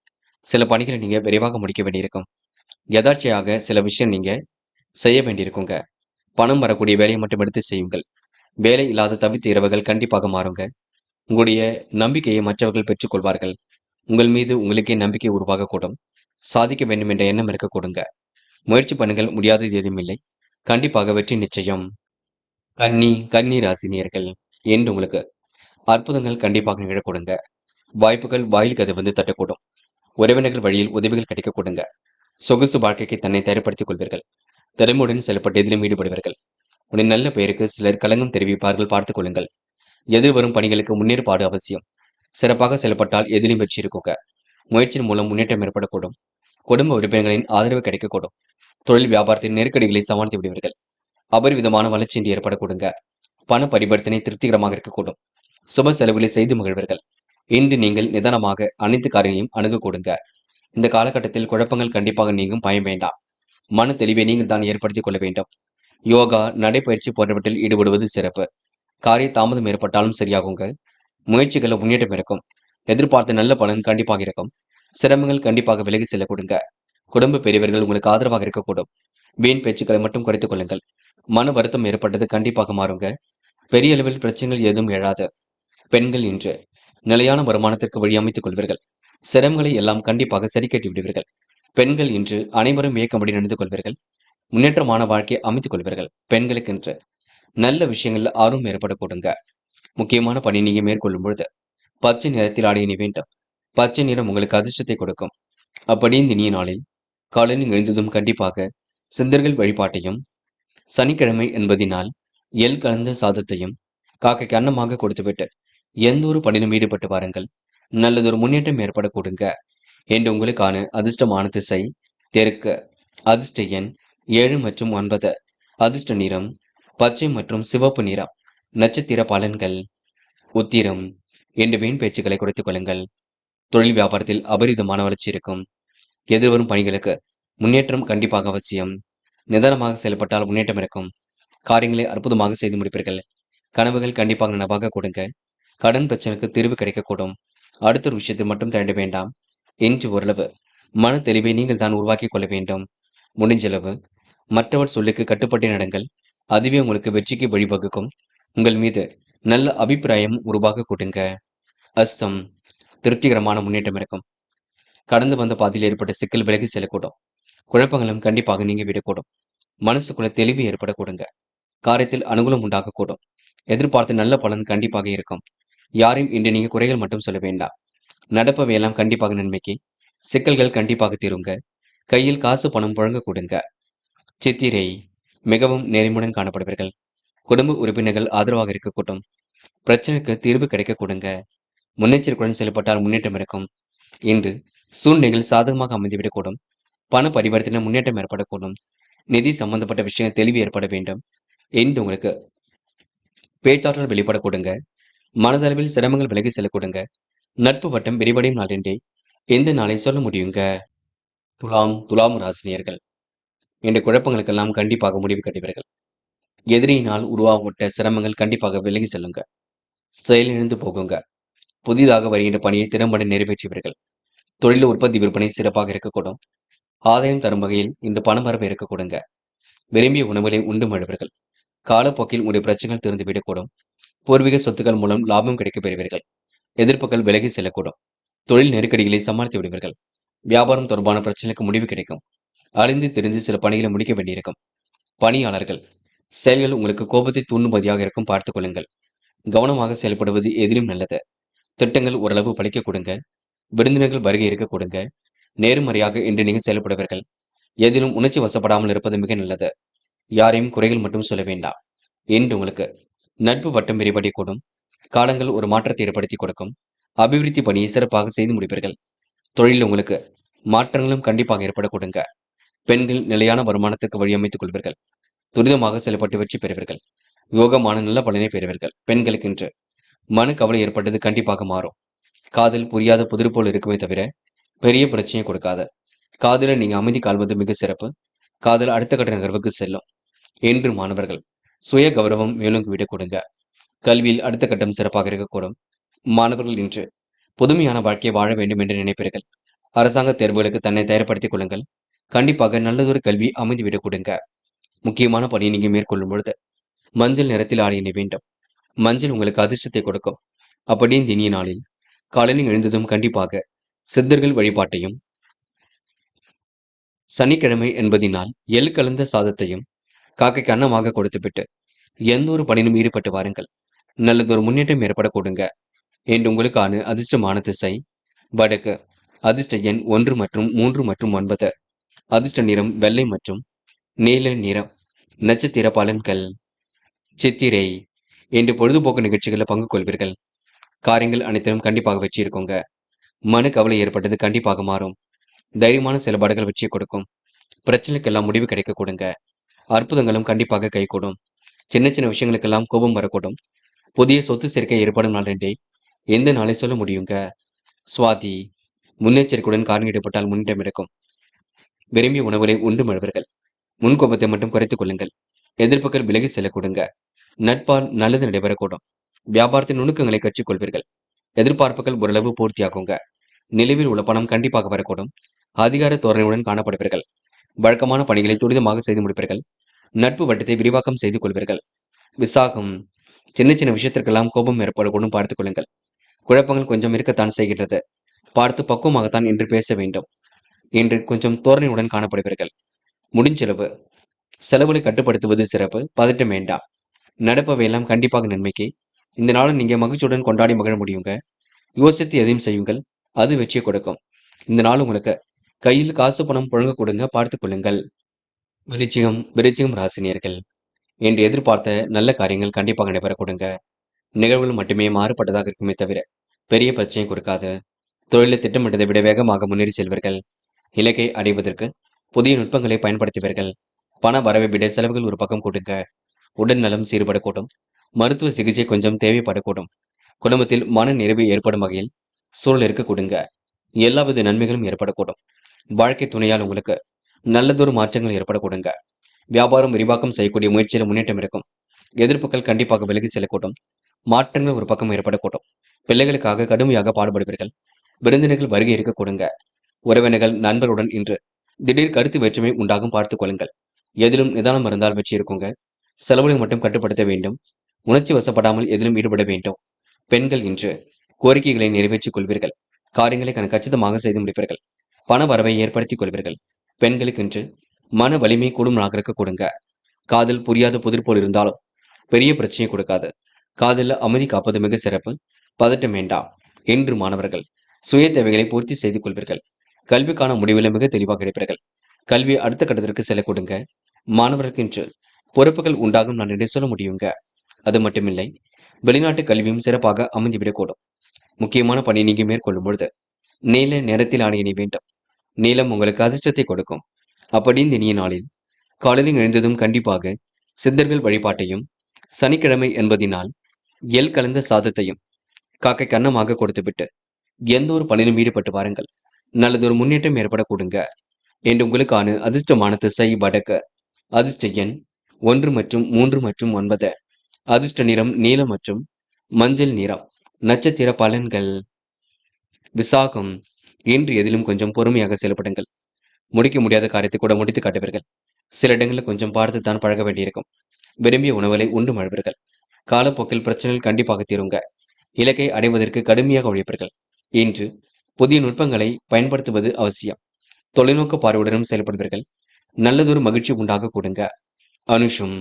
சில பணிகளை நீங்க விரைவாக முடிக்க வேண்டியிருக்கும். யதார்ச்சையாக சில விஷயம் நீங்க செய்ய வேண்டியிருக்குங்க. பணம் வரக்கூடிய வேலையை மட்டும் எடுத்து செய்யுங்கள். வேலை இல்லாத தவித்த இரவுகள் கண்டிப்பாக மாறுங்க. உங்களுடைய நம்பிக்கையை மற்றவர்கள் பெற்றுக்கொள்வார்கள். உங்கள் மீது உங்களுக்கே நம்பிக்கை உருவாகக்கூடும். சாதிக்க வேண்டும் என்ற எண்ணம் இருக்க கொடுங்க. முயற்சி பண்ணுங்கள். முடியாதது எதுவும் இல்லை. கண்டிப்பாக வெற்றி நிச்சயம். கன்னி ராசினியர்கள் என்று உங்களுக்கு அற்புதங்கள் கண்டிப்பாக நிகழக் கொடுங்க. வாய்ப்புகள் வாயில் கதை வந்து தட்டக்கூடும். உறவினர்கள் வழியில் உதவிகள் கிடைக்க கொடுங்க. சொகுசு வாழ்க்கைக்கு தன்னை தயார்படுத்திக் கொள்வீர்கள். திறமையுடன் செயல்பட்டு எதிலும் ஈடுபடுவீர்கள். உடைய நல்ல பெயருக்கு சிலர் களங்கம் தெரிவிப்பார்கள். பார்த்துக் கொள்ளுங்கள். எதிர்வரும் பணிகளுக்கு முன்னேற்பாடு அவசியம். சிறப்பாக செயல்பட்டால் எதிலும் வெற்றி இருக்குங்க. முயற்சியின் மூலம் முன்னேற்றம் ஏற்படக்கூடும். குடும்ப உறுப்பினர்களின் ஆதரவு கிடைக்கக்கூடும். தொழில் வியாபாரத்தின் நெருக்கடிகளை சமாளித்து விடுவீர்கள். அபரிவிதமான வளர்ச்சி இன்று ஏற்பட கொடுங்க. பண பரிவர்த்தனை திருப்திகரமாக இருக்கக்கூடும். சுப செலவுகளை செய்து மகிழ்வீர்கள். இன்று நீங்கள் நிதானமாக அனைத்து காரியங்களையும் அணுக கொடுங்க. இந்த காலகட்டத்தில் குழப்பங்கள் கண்டிப்பாக நீங்கும். பயம் வேண்டாம். மன தெளிவை நீங்கள் தான் ஏற்படுத்திக் கொள்ள வேண்டும். யோகா, நடைப்பயிற்சி போன்றவற்றில் ஈடுபடுவது சிறப்பு. காரிய தாமதம் ஏற்பட்டாலும் சரியாகுங்க. முயற்சிகளில் முன்னேற்றம் இருக்கும். எதிர்பார்த்த நல்ல பலன் கண்டிப்பாக இருக்கும். சிரமங்கள் கண்டிப்பாக விலகி செல்ல கொடுங்க. குடும்ப பெரியவர்கள் உங்களுக்கு ஆதரவாக இருக்கக்கூடும். வீண் பேச்சுக்களை மட்டும் குறைத்துக் கொள்ளுங்கள். மன வருத்தம் ஏற்பட்டது கண்டிப்பாக மாறுங்க. பெரிய அளவில் பிரச்சனைகள் எதுவும் எழாது. பெண்கள் இன்று நிலையான வருமானத்திற்கு வழி அமைத்துக் கொள்வீர்கள். சிரமங்களை எல்லாம் கண்டிப்பாக சரி கட்டி விடுவீர்கள். பெண்கள் இன்று அனைவரும் இயக்கம்படி நடந்து கொள்வீர்கள். முன்னேற்றமான வாழ்க்கையை அமைத்துக் கொள்வீர்கள். பெண்களுக்கு இன்று நல்ல விஷயங்கள் ஆர்வம் ஏற்பட கொடுங்க. முக்கியமான பணி நீங்க மேற்கொள்ளும் பொழுது பச்சை நிறத்தில் ஆடை அணிய வேண்டும். பச்சை நிறம் உங்களுக்கு அதிர்ஷ்டத்தை கொடுக்கும். அப்படி இந்த இனிய நாளில் காலையில் எழுந்ததும் கண்டிப்பாக சித்தர்கள் வழிபாட்டையும் சனிக்கிழமை என்பதினால் எள் கலந்த சாதத்தையும் காக்கைக்கு அன்னமாக கொடுத்துவிட்டு எந்த ஒரு பணியிலும் ஈடுபட்டு வாருங்கள். நல்லதொரு முன்னேற்றம் ஏற்பட கொடுங்க. என்று உங்களுக்கான அதிர்ஷ்டமான திசை தெற்கு. அதிர்ஷ்ட எண் 7 மற்றும் 9. அதிர்ஷ்ட நிறம் பச்சை மற்றும் சிவப்பு நிறம். நட்சத்திர பலன்கள் உத்திரம். என்று வீண் பேச்சுக்களை குறைத்துக் கொள்ளுங்கள். தொழில் வியாபாரத்தில் அபரிதமான வளர்ச்சி இருக்கும். எதிர்வரும் பணிகளுக்கு முன்னேற்றம் கண்டிப்பாக அவசியம். நிதானமாக செயல்பட்டால் முன்னேற்றம் இருக்கும். காரியங்களை அற்புதமாக செய்து முடிப்பீர்கள். கனவுகள் கண்டிப்பாக நனவாக கொடுங்க. கடன் பிரச்சனைக்கு தீர்வு கிடைக்கக்கூடும். அடுத்த ஒரு விஷயத்தில் மட்டும் தண்ட வேண்டாம். இன்று ஓரளவு மன தெளிவை நீங்கள் தான் உருவாக்கிக் கொள்ள வேண்டும். முடிஞ்சளவு மற்றவர் சொல்லுக்கு கட்டுப்பட்டு நடங்கள். அதுவே உங்களுக்கு வெற்றிக்கு வழிவகுக்கும். உங்கள் மீது நல்ல அபிப்பிராயம் உருவாக கொடுங்க. அஸ்தம். திருப்திகரமான முன்னேற்றம் இருக்கும். கடந்து வந்த பாதையில் ஏற்பட்ட சிக்கல் விலகி செல்லக்கூடும். குழப்பங்களும் கண்டிப்பாக நீங்க விடக்கூடும். மனசுக்குள்ள தெளிவு ஏற்பட கொடுங்க. காரியத்தில் அனுகூலம் உண்டாகக்கூடும். எதிர்பார்த்த நல்ல பலன் கண்டிப்பாக இருக்கும். யாரையும் இன்று நீங்க குறைகள் மட்டும் சொல்ல வேண்டாம். நடப்பவையெல்லாம் கண்டிப்பாக நன்மைக்கு. சிக்கல்கள் கண்டிப்பாக தீருங்க. கையில் காசு பணம் புழங்க கொடுங்க. சித்திரை. மிகவும் நேர்மையுடன் காணப்படுவீர்கள். குடும்ப உறுப்பினர்கள் ஆதரவாக இருக்கக்கூடும். பிரச்சனைக்கு தீர்வு கிடைக்க கொடுங்க. முன்னெச்சரிக்கையுடன் செயல்பட்டால் முன்னேற்றம் இருக்கும். இன்று சூழ்நிலைகள் சாதகமாக அமைந்துவிடக்கூடும். பண பரிவர்த்தனை முன்னேற்றம் ஏற்படக்கூடும். நிதி சம்பந்தப்பட்ட விஷயம் தெளிவு ஏற்பட வேண்டும் என்று உங்களுக்கு பேச்சாற்றல் வெளிப்படக்கூடுங்க. மனதளவில் சிரமங்கள் விலகி செல்லக்கூடுங்க. நட்பு வட்டம் விரிவடையும் நாள் என்றே எந்த நாளை சொல்ல முடியுங்க. துலாம் ராசினியர்கள் என்ற குழப்பங்களுக்கெல்லாம் கண்டிப்பாக முடிவு கட்டுவீர்கள். எதிரியினால் உருவாகப்பட்ட சிரமங்கள் கண்டிப்பாக விலகி செல்லுங்க. செயலிழந்து போகுங்க. புதிதாக வருகின்ற பணியை திறம்பட நிறைவேற்றுவீர்கள். தொழில் உற்பத்தி விற்பனை சிறப்பாக இருக்கக்கூடும். ஆதாயம் தரும் வகையில் இந்த பணமரவு இருக்கக்கூடுங்க. விரும்பிய உணவுகளை உண்டு மழுவீர்கள். காலப்போக்கில் உடைய பிரச்சனைகள் தீர்ந்துவிடக்கூடும். பூர்வீக சொத்துக்கள் மூலம் லாபம் கிடைக்கப் பெறுவீர்கள். எதிர்ப்புகள் விலகி செல்லக்கூடும். தொழில் நெருக்கடிகளை சமாளித்து விடுவீர்கள். வியாபாரம் தொடர்பான பிரச்சனைக்கு முடிவு கிடைக்கும். அழிந்து தெரிந்து சில பணிகளை முடிக்க வேண்டியிருக்கும். பணியாளர்கள் செயல்கள் உங்களுக்கு கோபத்தை தூண்டும்படியாக இருக்கும், பார்த்துக் கொள்ளுங்கள். கவனமாக செயல்படுவது எதிலும் நல்லது. திட்டங்கள் ஓரளவு பலிக்க கொடுங்க. விருந்தினர்கள் வருகை இருக்க கொடுங்க. நேர்மறையாக இன்று நீங்கள் செயல்படுவீர்கள். எதிலும் உணர்ச்சி வசப்படாமல் இருப்பது மிக நல்லது. யாரையும் குறைகள் மட்டும் சொல்ல வேண்டாம். என்று உங்களுக்கு நட்பு வட்டம் விரிவடையக்கூடும். காலங்கள் ஒரு மாற்றத்தை ஏற்படுத்தி கொடுக்கும். அபிவிருத்தி பணியை சிறப்பாக செய்து முடிப்பீர்கள். தொழிலில் உங்களுக்கு மாற்றங்களும் கண்டிப்பாக ஏற்பட கொடுங்க. பெண்கள் நிலையான வருமானத்துக்கு வழி அமைத்துக் கொள்வீர்கள். துரிதமாக செயல்பட்டு வெற்றி பெறுவீர்கள். யோகமான நல்ல பலனை பெறுவீர்கள். பெண்களுக்கு இன்று மன கவலை ஏற்பட்டது கண்டிப்பாக மாறும். காதல் புரியாத புதிர் போல் இருக்குமே தவிர பெரிய பிரச்சனையை கொடுக்காத. காதல நீங்க அமைதி கால்வது மிக சிறப்பு. காதல் அடுத்த கட்ட நகர்வுக்கு செல்லும். என்று மாணவர்கள் சுய கௌரவம் மேலும் விட கொடுங்க. கல்வியில் அடுத்த கட்டம் சிறப்பாக இருக்கக்கூடும். மாணவர்கள் இன்று புதுமையான வாழ்க்கையை வாழ வேண்டும் என்று நினைப்பீர்கள். அரசாங்க தேர்வுகளுக்கு தன்னை தயார்படுத்திக் கொள்ளுங்கள். கண்டிப்பாக நல்லதொரு கல்வி அமைந்துவிடக் கொடுங்க. முக்கியமான பணியை நீங்க மேற்கொள்ளும் பொழுது மஞ்சள் நிறத்தில் ஆடை அணிய வேண்டும். மஞ்சள் உங்களுக்கு அதிர்ஷ்டத்தை கொடுக்கும். அப்படி இந்த இனிய நாளில் காலையில் எழுந்ததும் கண்டிப்பாக சித்தர்கள் வழிபாட்டையும், சனிக்கிழமை என்பதினால் எள் கலந்த சாதத்தையும் காக்கைக்கு அன்னமாக கொடுத்துவிட்டு எந்த ஒரு பணியிலும் ஈடுபட்டு வாருங்கள். நல்லதொரு முன்னேற்றம் ஏற்பட கொடுங்க. என்று உங்களுக்கான அதிர்ஷ்டமான திசை வடக்கு. அதிர்ஷ்ட எண் 1 மற்றும் 3 மற்றும் 9. அதிர்ஷ்ட நிறம் வெள்ளை மற்றும் நீல நிறம். நட்சத்திர பலன்கள். சித்திரை. என்று பொழுதுபோக்கு நிகழ்ச்சிகளில் பங்கு கொள்வீர்கள். காரியங்கள் அனைத்திலும் கண்டிப்பாக வெற்றி இருக்குங்க. மன கவலை ஏற்பட்டது கண்டிப்பாக மாறும். தைரியமான செயல்பாடுகள் வெற்றியை கொடுக்கும். பிரச்சனைக்கெல்லாம் முடிவு கிடைக்க கொடுங்க. அற்புதங்களும் கண்டிப்பாக கைகூடும். சின்ன சின்ன விஷயங்களுக்கெல்லாம் கோபம் வரக்கூடும். புதிய சொத்து சேர்க்கை ஏற்படும் நாள் என்றே எந்த நாளை சொல்ல முடியுங்க. சுவாதி. முன்னெச்சரிக்கையுடன் காரியம் ஈடுபட்டால் முன்னேற்றம் இருக்கும். விரும்பிய உணவுகளை உண்டு மழுவர்கள். முன்கோபத்தை மட்டும் குறைத்துக் கொள்ளுங்கள். எதிர்ப்புகள் விலகி செல்ல கொடுங்க. நட்பால் நல்லது நடைபெறக்கூடும். வியாபாரத்தின் நுணுக்கங்களை கற்றுக்கொள்வீர்கள். எதிர்பார்ப்புகள் ஓரளவு பூர்த்தியாகுங்க. நிலுவில் உள்ள பணம் கண்டிப்பாக வரக்கூடும். அதிகார தோரணையுடன் காணப்படுவீர்கள். வழக்கமான பணிகளை துரிதமாக செய்து முடிப்பீர்கள். நட்பு வட்டத்தை விரிவாக்கம் செய்து கொள்வீர்கள். விசாகம். சின்ன சின்ன விஷயத்திற்கெல்லாம் கோபம் ஏற்படக்கூடும், பார்த்துக் கொள்ளுங்கள். குழப்பங்கள் கொஞ்சம் இருக்கத்தான் செய்கின்றது. பார்த்து பக்குவமாகத்தான் என்று பேச வேண்டும். என்று கொஞ்சம் தோரணையுடன் காணப்படுவீர்கள். முடிஞ்சளவு செலவுகளை கட்டுப்படுத்துவது சிறப்பு. பதட்டம் வேண்டாம். நடப்பவையெல்லாம் கண்டிப்பாக நன்மைக்கு. இந்த நாளை நீங்க மகிழ்ச்சியுடன் கொண்டாடி மகிழ முடியுங்க. யோசித்து எதையும் செய்யுங்கள். அது வெற்றியை கொடுக்கும். இந்த நாள் உங்களுக்கு கையில் காசு பணம் புழங்க கொடுங்க, பார்த்துக் கொள்ளுங்கள். விருச்சிகம் ராசினியர்கள் என்று எதிர்பார்த்த நல்ல காரியங்கள் கண்டிப்பாக நடைபெற கொடுங்க. நிகழ்வுகள் மட்டுமே மாறுபட்டதாக இருக்குமே தவிர பெரிய பிரச்சனை கொடுக்காது. தொழிலை திட்டமிட்டதை விட வேகமாக முன்னேறி செல்வீர்கள். இலக்கை அடைவதற்கு புதிய நுட்பங்களை பயன்படுத்துவீர்கள். பண வரவை விட செலவுகள் ஒரு பக்கம் கொடுங்க. உடல் நலம் சீர்படக்கூடும். மருத்துவ சிகிச்சை கொஞ்சம் தேவைப்படக்கூடும். குடும்பத்தில் மன நிறைவு ஏற்படும் வகையில் சூழல் இருக்க கொடுங்க. எல்லாவித நன்மைகளும் ஏற்படக்கூடும். வாழ்க்கை துணையால் உங்களுக்கு நல்லதொரு மாற்றங்கள் ஏற்பட கொடுங்க. வியாபாரம் விரிவாக்கம் செய்யக்கூடிய முயற்சியில் முன்னேற்றம் இருக்கும். எதிர்ப்புகள் கண்டிப்பாக விலகி செல்லக்கூடும். மாற்றங்கள் ஒரு பக்கம் ஏற்படக்கூடும். பிள்ளைகளுக்காக கடுமையாக பாடுபடுவீர்கள். விருந்தினர்கள் வருகை இருக்க கொடுங்க. உறவினர்கள் நண்பருடன் இன்று திடீர் கருத்து வேற்றுமை உண்டாகும், பார்த்துக் கொள்ளுங்கள். எதிலும் நிதானம் இருந்தால் வெற்றி இருக்குங்க. செலவுகளை மட்டும் கட்டுப்படுத்த வேண்டும். உணர்ச்சி வசப்படாமல் எதிலும் ஈடுபட வேண்டும். பெண்கள் இன்று கோரிக்கைகளை நிறைவேற்றிக் கொள்வீர்கள். காரியங்களை கச்சிதமாக செய்து முடிப்பீர்கள். பண வரவை ஏற்படுத்திக் கொள்வீர்கள். பெண்களுக்கு இன்று மன வலிமை கூடும் நாளாக இருக்க கொடுங்க. காதல் புரியாத புதிர் போல் இருந்தாலும் பெரிய பிரச்சனையை கொடுக்காது. காதலில் அமைதி காப்பது மிக சிறப்பு. பதட்டம் வேண்டாம். என்று மாணவர்கள் சுய தேவைகளை பூர்த்தி செய்து கொள்வீர்கள். கல்விக்கான முடிவில் மிக தெளிவாக கிடைப்பீர்கள். கல்வி அடுத்த கட்டத்திற்கு செல்ல கொடுங்க. மாணவர்களுக்கு இன்று பொறுப்புகள் உண்டாகும் நான் என்று சொல்ல முடியுங்க. அது மட்டுமில்லை, வெளிநாட்டு கல்வியும் சிறப்பாக அமைந்துவிடக்கூடும். முக்கியமான பணி நீங்க மேற்கொள்ளும் பொழுது நீல நிறத்தில் அணிய வேண்டும். நீலம் உங்களுக்கு அதிர்ஷ்டத்தை கொடுக்கும். அப்படி இந்த இனிய நாளில் காலையில் எழுந்ததும் கண்டிப்பாக சித்தர்கள் வழிபாட்டையும், சனிக்கிழமை என்பதினால் எள் கலந்த சாதத்தையும் காக்கைக்கு அன்னமாக கொடுத்துவிட்டு எந்த ஒரு பணியிலும் ஈடுபட்டு வாருங்கள். நல்லதொரு முன்னேற்றம் ஏற்பட கொடுங்க. என்று உங்களுக்கான அதிர்ஷ்டமான திசை வடக்கு. அதிர்ஷ்ட எண் 1 மற்றும் 3 மற்றும் 9. அதிர்ஷ்ட நிறம் நீலம் மற்றும் மஞ்சள் நிறம். நட்சத்திர பலன்கள். விசாகம். இன்று எதிலும் கொஞ்சம் பொறுமையாக செயல்படுங்கள். முடிக்க முடியாத காரியத்தை கூட முடித்து காட்டுவீர்கள். சில இடங்களில் கொஞ்சம் பார்த்து தான் பழக வேண்டியிருக்கும். விரும்பிய உணவுகளை உண்டு மழுவீர்கள். காலப்போக்கில் பிரச்சனைகள் கண்டிப்பாக தீருங்க. இலக்கை அடைவதற்கு கடுமையாக உழைப்பீர்கள். இன்று புதிய நுட்பங்களை பயன்படுத்துவது அவசியம். தொலைநோக்கு பார்வையுடனும் செயல்படுவீர்கள். நல்லதொரு மகிழ்ச்சி உண்டாக கூடுங்க. அனுஷம்.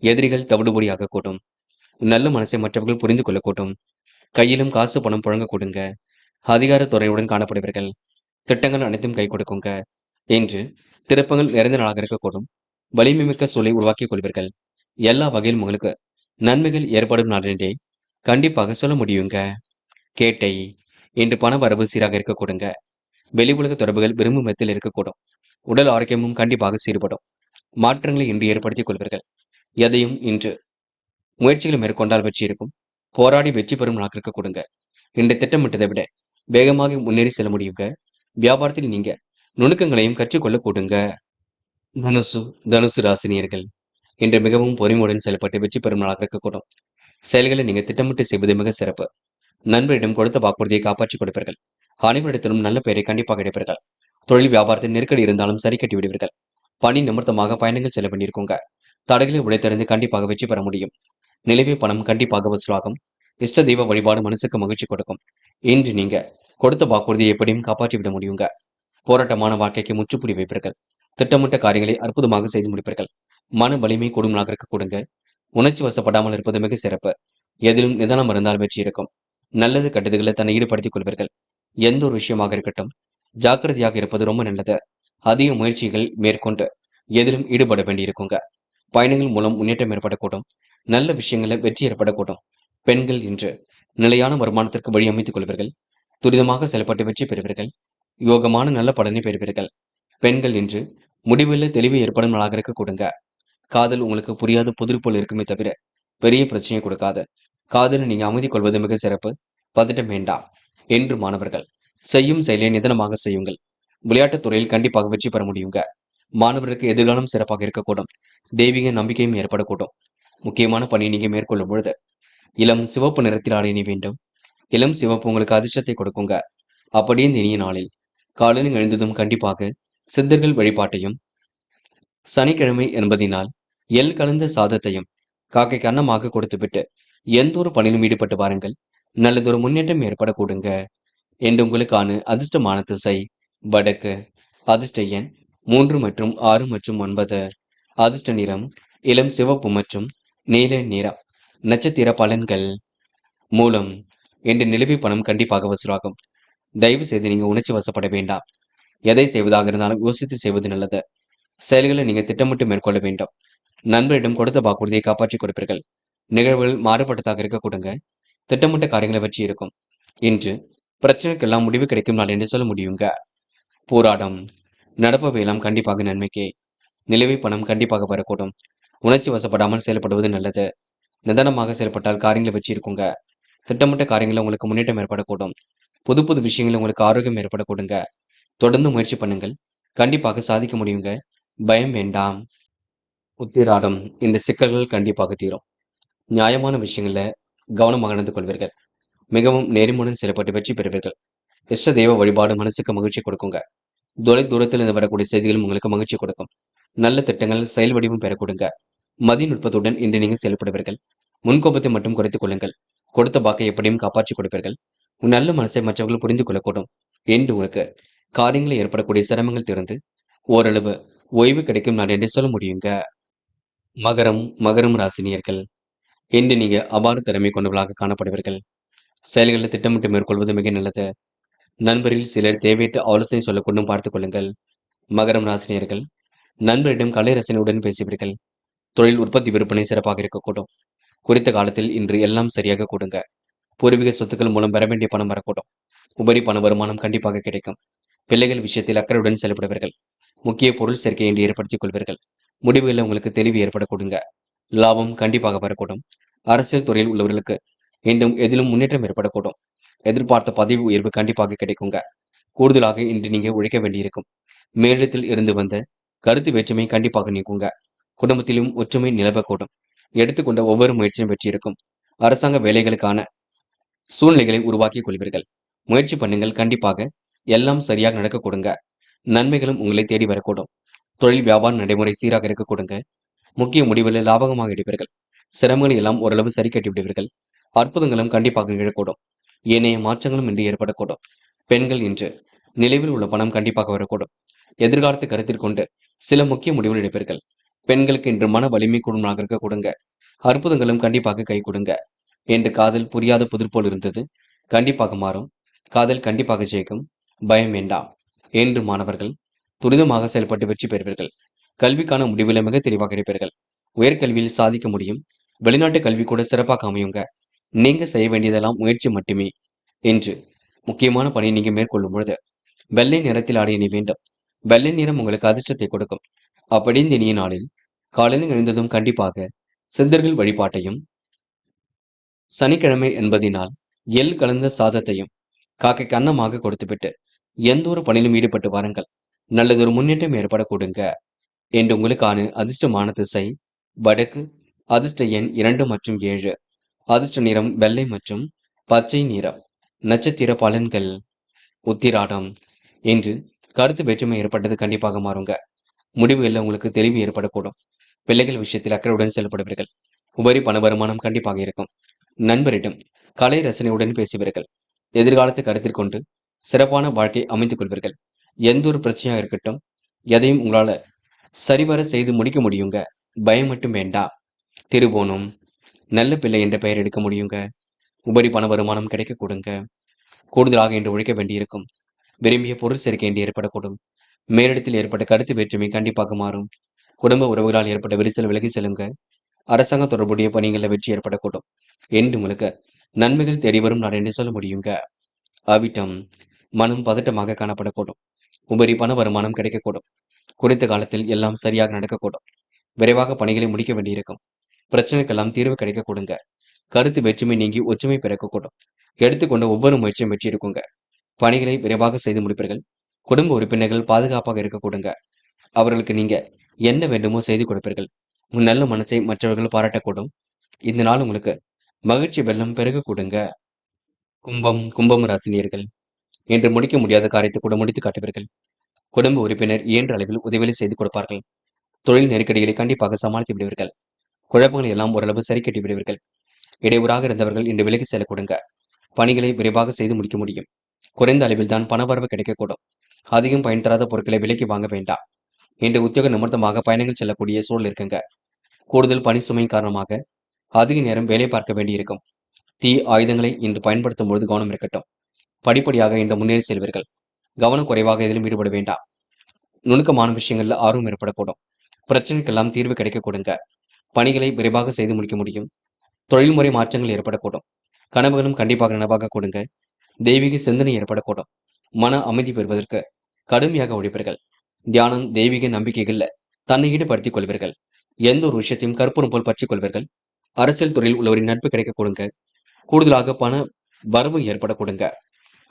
எதிரிகள் தவிடுபொடியாக கூட்டும். நல்ல மனசை மற்றவர்கள் புரிந்து கொள்ள கூட்டும். கையிலும் காசு பணம் புழங்க கூடுங்க. அதிகார துறையுடன் காணப்படுவீர்கள். திட்டங்கள் அனைத்தும் கை கொடுக்குங்க. இன்று திருப்பங்கள் நிறைந்த நாளாக இருக்கக்கூடும். வலிமை மிக்க சூழலை உருவாக்கிக் கொள்வீர்கள். எல்லா வகையிலும் உங்களுக்கு நன்மைகள் ஏற்படும் நாளென்றே கண்டிப்பாக சொல்ல முடியுங்க. கேட்டை. இன்று பண வரவு சீராக இருக்க கூடுங்க. வெளி உலக தொடர்புகள் விரும்பும் விதத்தில் இருக்கக்கூடும். உடல் ஆரோக்கியமும் கண்டிப்பாக சீர்படும். மாற்றங்களை இன்று ஏற்படுத்திக் கொள்வீர்கள். எதையும் இன்று முயற்சிகளை மேற்கொண்டால் வெற்றி இருக்கும். போராடி வெற்றி பெறும் நாளாக இருக்க கொடுங்க. இன்று திட்டமிட்டதை விட வேகமாக முன்னேறி செல்ல முடியுங்க. வியாபாரத்தில் நீங்க நுணுக்கங்களையும் கற்றுக்கொள்ள கூடுங்க. தனுசு. தனுசு ராசினியர்கள் இன்று மிகவும் பொறுமையுடன் செயல்பட்டு வெற்றி பெறும் நாளாக இருக்கக்கூடும். செயல்களை நீங்க திட்டமிட்டு செய்வது மிக சிறப்பு. நண்பரிடம் கொடுத்த வாக்குறுதியை காப்பாற்றிக் கொடுப்பீர்கள். அனைவரிடத்திலும் நல்ல பெயரை கண்டிப்பாக கிடைப்பீர்கள். தொழில் வியாபாரத்தில் நெருக்கடி இருந்தாலும் சரி கட்டி விடுவீர்கள். பணி நிமித்தமாக பயணங்கள் செல்ல வேண்டியிருக்குங்க. தடைகளை உடைத்தறிந்து கண்டிப்பாக வெற்றி பெற முடியும். நிலவிய பணம் கண்டிப்பாக வசூலாகும். இஷ்ட தெய்வ வழிபாடு மனசுக்கு மகிழ்ச்சி கொடுக்கும். இன்று நீங்க கொடுத்த வாக்குறுதியை எப்படியும் காப்பாற்றி விட முடியுங்க. போராட்டமான வாழ்க்கைக்கு முற்றுப்புள்ளி வைப்பீர்கள். திட்டமிட்ட காரியங்களை அற்புதமாக செய்து முடிப்பீர்கள். மன வலிமை கொடுமலாக இருக்க கொடுங்க. உணர்ச்சி வசப்படாமல் இருப்பது மிக சிறப்பு. எதிலும் நிதானம் இருந்தால் வெற்றி இருக்கும். நல்லது கெட்டதுகளை தன்னை ஈடுபடுத்திக் கொள்வீர்கள். எந்த ஒரு விஷயமாக இருக்கட்டும் ஜாக்கிரதையாக இருப்பது ரொம்ப நல்லது. அதிக முயற்சிகள் மேற்கொண்டு எதிலும் ஈடுபட வேண்டியிருக்குங்க. பயணங்கள் மூலம் முன்னேற்றம் ஏற்படக்கூடும். நல்ல விஷயங்களை வெற்றி ஏற்படக்கூடும். பெண்கள் இன்று நிலையான வருமானத்திற்கு வழி அமைத்துக் கொள்வீர்கள். துரிதமாக செயல்பட்டு வெற்றி பெறுவீர்கள். யோகமான நல்ல பலனை பெறுவீர்கள். பெண்கள் இன்று முடிவில் தெளிவு ஏற்படும் நாளாக இருக்க கொடுங்க. காதல் உங்களுக்கு புரியாத புதிர் போல் இருக்குமே தவிர பெரிய பிரச்சனையை கொடுக்காது. காதலை நீங்க அமைதி கொள்வது மிக சிறப்பு. பதட்டம் வேண்டாம். என்று மாணவர்கள் செய்யும் செயலை நிதானமாக செய்யுங்கள். விளையாட்டுத் துறையில் கண்டிப்பாக வெற்றி பெற முடியுங்க. மாணவருக்கு எதிர்காலம் சிறப்பாக இருக்கக்கூடும். தெய்வீக நம்பிக்கையும் ஏற்படக்கூடும். முக்கியமான பணியை நீங்க மேற்கொள்ளும் பொழுது இளம் சிவப்பு நிறத்தில் அணிய வேண்டும். இளம் சிவப்பு உங்களுக்கு அதிர்ஷ்டத்தை கொடுக்குங்க. அப்படியே இந்த இனிய நாளில் காலையில் எழுந்ததும் கண்டிப்பாக சித்தர்கள் வழிபாட்டையும், சனிக்கிழமை என்பதினால் எள் கலந்த சாதத்தையும் காக்கைக்கு அன்னமாக கொடுத்துவிட்டு எந்த ஒரு பணியிலும் ஈடுபட்டு வாருங்கள். நல்லதொரு முன்னேற்றம் ஏற்பட கூடுங்க. என்று உங்களுக்கான அதிர்ஷ்டமான திசை வடக்கு. அதிர்ஷ்ட எண் 3 மற்றும் 6 மற்றும் 9. அதிர்ஷ்ட நிறம் இளம் சிவப்பு மற்றும் நீல நிறம். நட்சத்திர பலன்கள். மூலம். என்று நிலுவை பணம் கண்டிப்பாக வசூலாகும். தயவு செய்து நீங்க உணர்ச்சி வசப்பட வேண்டாம். எதை செய்வதாக இருந்தாலும் யோசித்து செய்வது நல்லது. செயல்களை நீங்க திட்டமிட்டு மேற்கொள்ள வேண்டும். நண்பரிடம் கொடுத்த வாக்குறுதியை காப்பாற்றிக் கொடுப்பீர்கள். நிகழ்வுகள் மாறுபட்டதாக இருக்க கொடுங்க. திட்டமிட்ட காரியங்களை வெற்றி இருக்கும். இன்று பிரச்சனைக்கெல்லாம் முடிவு கிடைக்கும் நாள் என்று சொல்ல முடியுங்க. போராட்டம். நடப்பவையெல்லாம் கண்டிப்பாக நன்மைக்கே. நிலுவை பணம் கண்டிப்பாக வரக்கூடும். உணர்ச்சி வசப்படாமல் செயல்படுவது நல்லது. நிதானமாக செயல்பட்டால் காரியங்களை வெற்றி இருக்குங்க. திட்டமிட்ட காரியங்களில் உங்களுக்கு முன்னேற்றம் ஏற்படக்கூடும். புது புது விஷயங்கள் உங்களுக்கு ஆரோக்கியம் ஏற்படக்கூடுங்க. தொடர்ந்து முயற்சி பண்ணுங்கள். கண்டிப்பாக சாதிக்க முடியுங்க. பயம் வேண்டாம். உத்திராடம். இந்த சிக்கல்கள் கண்டிப்பாக தீரும். நியாயமான விஷயங்கள்ல கவனமாக நடந்து கொள்வீர்கள். மிகவும் நேர்மையுடன் செயல்பட்டு வெற்றி பெறுவீர்கள். இஷ்ட தெய்வ வழிபாடு மனசுக்கு மகிழ்ச்சி கொடுக்குங்க. தொலை தூரத்தில் இருந்து வரக்கூடிய செய்திகளும் உங்களுக்கு மகிழ்ச்சி கொடுக்கும். நல்ல திட்டங்கள் செயல் வடிவம் பெற கொடுங்க. மதிநுட்பத்துடன் இன்று நீங்கள் செயல்படுவீர்கள். முன்கோபத்தை மட்டும் குறைத்துக் கொள்ளுங்கள். கொடுத்த பாக்கை எப்படியும் காப்பாற்றிக் கொடுப்பீர்கள். உன் நல்ல மனசை மற்றவர்கள் புரிந்து கொள்ளக்கூடும். என்று உங்களுக்கு காரியங்களில் ஏற்படக்கூடிய சிரமங்கள் திறந்து ஓரளவு ஓய்வு கிடைக்கும் நாள் என்று சொல்ல முடியுங்க. மகரம். மகரம் ராசினியர்கள் இன்று நீங்க அபார திறமை கொண்டவர்களாக காணப்படுவீர்கள். செயல்களை திட்டமிட்டு மேற்கொள்வது மிக நல்லது. நண்பரில் சிலர் தேவையற்ற ஆலோசனை சொல்லக்கூடும் பார்த்துக் கொள்ளுங்கள். மகரம் ராசினியர்கள் நண்பரிடம் கலை ரசனையுடன் பேசுவீர்கள். தொழில் உற்பத்தி விற்பனை சிறப்பாக இருக்கக்கூடும். குறித்த காலத்தில் இன்று எல்லாம் சரியாக கூடுங்க. பூர்வீக சொத்துக்கள் மூலம் பெற வேண்டிய பணம் வரக்கூடும். உபரி பண வருமானம் கண்டிப்பாக கிடைக்கும். பிள்ளைகள் விஷயத்தில் அக்கறையுடன் செயல்படுவீர்கள். முக்கிய பொருள் சேர்க்கை என்று ஏற்படுத்திக் கொள்வீர்கள். முடிவுகளில் உங்களுக்கு தெளிவு ஏற்படக்கூடுங்க. லாபம் கண்டிப்பாக வரக்கூடும். அரசியல் துறையில் உள்ளவர்களுக்கு மீண்டும் எதிலும் முன்னேற்றம் ஏற்படக்கூடும். எதிர்பார்த்த பதவி உயர்வு கண்டிப்பாக கிடைக்குங்க. கூடுதலாக இன்று நீங்க உழைக்க வேண்டியிருக்கும். மேலிடத்தில் இருந்து வந்த கருத்து வேற்றுமை கண்டிப்பாக நீக்குங்க. குடும்பத்திலும் ஒற்றுமை நிலவக்கூடும். எடுத்துக்கொண்ட ஒவ்வொரு முயற்சியும் வெற்றி இருக்கும். அரசாங்க வேலைகளுக்கான சூழ்நிலைகளை உருவாக்கிக் கொள்வீர்கள். முயற்சி பண்ணுங்கள், கண்டிப்பாக எல்லாம் சரியாக நடக்க கொடுங்க. நன்மைகளும் உங்களை தேடி வரக்கூடும். தொழில் வியாபார நடைமுறை சீராக இருக்க கொடுங்க. முக்கிய முடிவுகளை லாபகமாக எடுப்பீர்கள். சிரமங்களை எல்லாம் ஓரளவு சரி கட்டி விடுவீர்கள். அற்புதங்களும் கண்டிப்பாக நிகழக்கூடும். ஏனைய மாற்றங்களும் இன்று ஏற்படக்கூடும். பெண்கள் இன்று நிலைவில் உள்ள பணம் கண்டிப்பாக வரக்கூடும். எதிர்காலத்தை கருத்தில் கொண்டு சில முக்கிய முடிவுகள் எடுப்பீர்கள். பெண்களுக்கு இன்று மன வலிமை கூடுதலாக இருக்க கொடுங்க. அற்புதங்களும் கண்டிப்பாக கை கொடுங்க. என்று காதல் புரியாத புதிர் போல் இருந்தது கண்டிப்பாக மாறும். காதல் கண்டிப்பாக ஜெயிக்கும். பயம் வேண்டாம். என்று மாணவர்கள் துரிதமாக செயல்பட்டு வெற்றி பெறுவீர்கள். கல்விக்கான முடிவுகளை மிக தெளிவாக எடுப்பீர்கள். உயர்கல்வியில் சாதிக்க முடியும். வெளிநாட்டு கல்வி கூட சிறப்பாக அமையுங்க. நீங்க செய்ய வேண்டியதெல்லாம் முயற்சி மட்டுமே. என்று முக்கியமான பணியை நீங்க மேற்கொள்ளும் பொழுது வெள்ளை நிறத்தில் ஆடைய நீ வேண்டும். வெள்ளை நிறம் உங்களுக்கு அதிர்ஷ்டத்தை கொடுக்கும். அப்படி இந்த இனிய நாளில் காலையில் எழுந்ததும் கண்டிப்பாக சித்தர்கள் வழிபாட்டையும், சனிக்கிழமை என்பதினால் எள் கலந்த சாதத்தையும் காக்கைக்கு அன்னமாக கொடுத்துவிட்டு எந்த ஒரு பணியிலும் ஈடுபட்டு வாருங்கள். நல்லதொரு முன்னேற்றம் ஏற்பட கொடுங்க. என்று உங்களுக்கான அதிர்ஷ்டமான திசை வடக்கு. அதிர்ஷ்ட எண் 2 மற்றும் 7. அதிர்ஷ்ட நிறம் வெள்ளை மற்றும் பச்சை நிறம். நட்சத்திர பலன்கள் உத்திராடம். என்று கருத்து வேற்றுமை ஏற்பட்டது கண்டிப்பாக மாறுங்க. முடிவுகளில் உங்களுக்கு தெளிவு ஏற்படக்கூடும். பிள்ளைகள் விஷயத்தில் அக்கறையுடன் செயல்படுவீர்கள். உபரி பண வருமானம் கண்டிப்பாக இருக்கும். நண்பரிடம் கலை ரசனையுடன் பேசுவீர்கள். எதிர்காலத்தை கருத்தில் கொண்டு சிறப்பான வாழ்க்கை அமைத்துக் கொள்வீர்கள். எந்த ஒரு பிரச்சனையாக இருக்கட்டும், எதையும் உங்களால சரிவர செய்து முடிக்க முடியுங்க. பயம் மட்டும் வேண்டாம். திருவோணம் நல்ல பிள்ளை என்ற பெயர் எடுக்க முடியுங்க. உபரி பண வருமானம் கிடைக்க கொடுங்க. கூடுதலாக இன்று உழைக்க வேண்டியிருக்கும். விரும்பிய பொருள் சேர்க்கை என்று ஏற்படக்கூடும். மேலிடத்தில் ஏற்பட்ட கருத்து வேற்றுமை கண்டிப்பாக மாறும். குடும்ப உறவுகளால் ஏற்பட்ட விரிசல் விலகி செல்லுங்க. அரசாங்க தொடர்புடைய பணிகளில் வெற்றி ஏற்படக்கூடும். என்று உங்களுக்கு நன்மைகள் தேடி வரும் நாள் என்று சொல்ல முடியுங்க. அவிட்டம் மனம் பதட்டமாக காணப்படக்கூடும். உபரி பண வருமானம் கிடைக்கக்கூடும். குறித்த காலத்தில் எல்லாம் சரியாக நடக்கக்கூடும். விரைவாக பணிகளை முடிக்க வேண்டியிருக்கும். பிரச்சனைக்கெல்லாம் தீர்வு கிடைக்க கொடுங்க. கருத்து வேற்றுமை நீங்கி ஒற்றுமை பிறக்கக்கூடும். எடுத்துக்கொண்ட ஒவ்வொரு முயற்சியும் வெற்றி இருக்குங்க. பணிகளை விரைவாக செய்து முடிப்பீர்கள். குடும்ப உறுப்பினர்கள் பாதுகாப்பாக இருக்க கொடுங்க. அவர்களுக்கு நீங்க என்ன வேண்டுமோ செய்து கொடுப்பீர்கள். உன் நல்ல மனசை மற்றவர்கள் பாராட்டக்கூடும். இந்த நாள் உங்களுக்கு மகிழ்ச்சி வெள்ளம் பெருக கொடுங்க. கும்பம் ராசினியர்கள் என்று முடிக்க முடியாத காரியத்தை கூட முடித்து காட்டுவீர்கள். குடும்ப உறுப்பினர் இயன்ற அளவில் உதவிகளை செய்து கொடுப்பார்கள். தொழில் நெருக்கடிகளை கண்டிப்பாக சமாளித்து விடுவீர்கள். குழப்பங்களை எல்லாம் ஓரளவு சரி கட்டி விடுவீர்கள். இடையூறாக இருந்தவர்கள் இன்று விலகி செல்ல கொடுங்க. பணிகளை விரைவாக செய்து முடிக்க முடியும். குறைந்த அளவில் தான் பணவரவு கிடைக்கக்கூடும். அதிகம் பயன் தராத பொருட்களை விலைக்கு வாங்க வேண்டாம். இன்று உத்தியோக நிமித்தமாக பயணங்கள் செல்லக்கூடிய சூழல் இருக்குங்க. கூடுதல் பணி சுமை காரணமாக அதிக நேரம் வேலை பார்க்க வேண்டியிருக்கும். தீ ஆயுதங்களை இன்று பயன்படுத்தும் பொழுது கவனம் இருக்கட்டும். படிப்படியாக இன்று முன்னேறி செல்வீர்கள். கவனம் குறைவாக எதிலும் ஈடுபட வேண்டாம். நுணுக்கமான விஷயங்கள்ல ஆர்வம் ஏற்படக்கூடும். பிரச்சனைக்கெல்லாம் தீர்வு கிடைக்க கொடுங்க. பணிகளை விரைவாக செய்து முடிக்க முடியும். தொழில்முறை மாற்றங்கள் ஏற்படக்கூடும். கனவுகளும் கண்டிப்பாக நனவாக கொடுங்க. தெய்வீக சிந்தனை ஏற்படக்கூடும். மன அமைதி பெறுவதற்கு கடுமையாக உழைப்பீர்கள். தியானம், தெய்வீக நம்பிக்கைகள்ல தன்னை ஈடுபடுத்திக் கொள்வீர்கள். எந்த ஒரு விஷயத்தையும் கற்பூரம் போல் பற்றிக் கொள்வீர்கள். அரசியல் துறையில் உள்ளவரின் நட்பு கிடைக்க கொடுங்க. கூடுதலாக பண வரவு ஏற்பட கொடுங்க.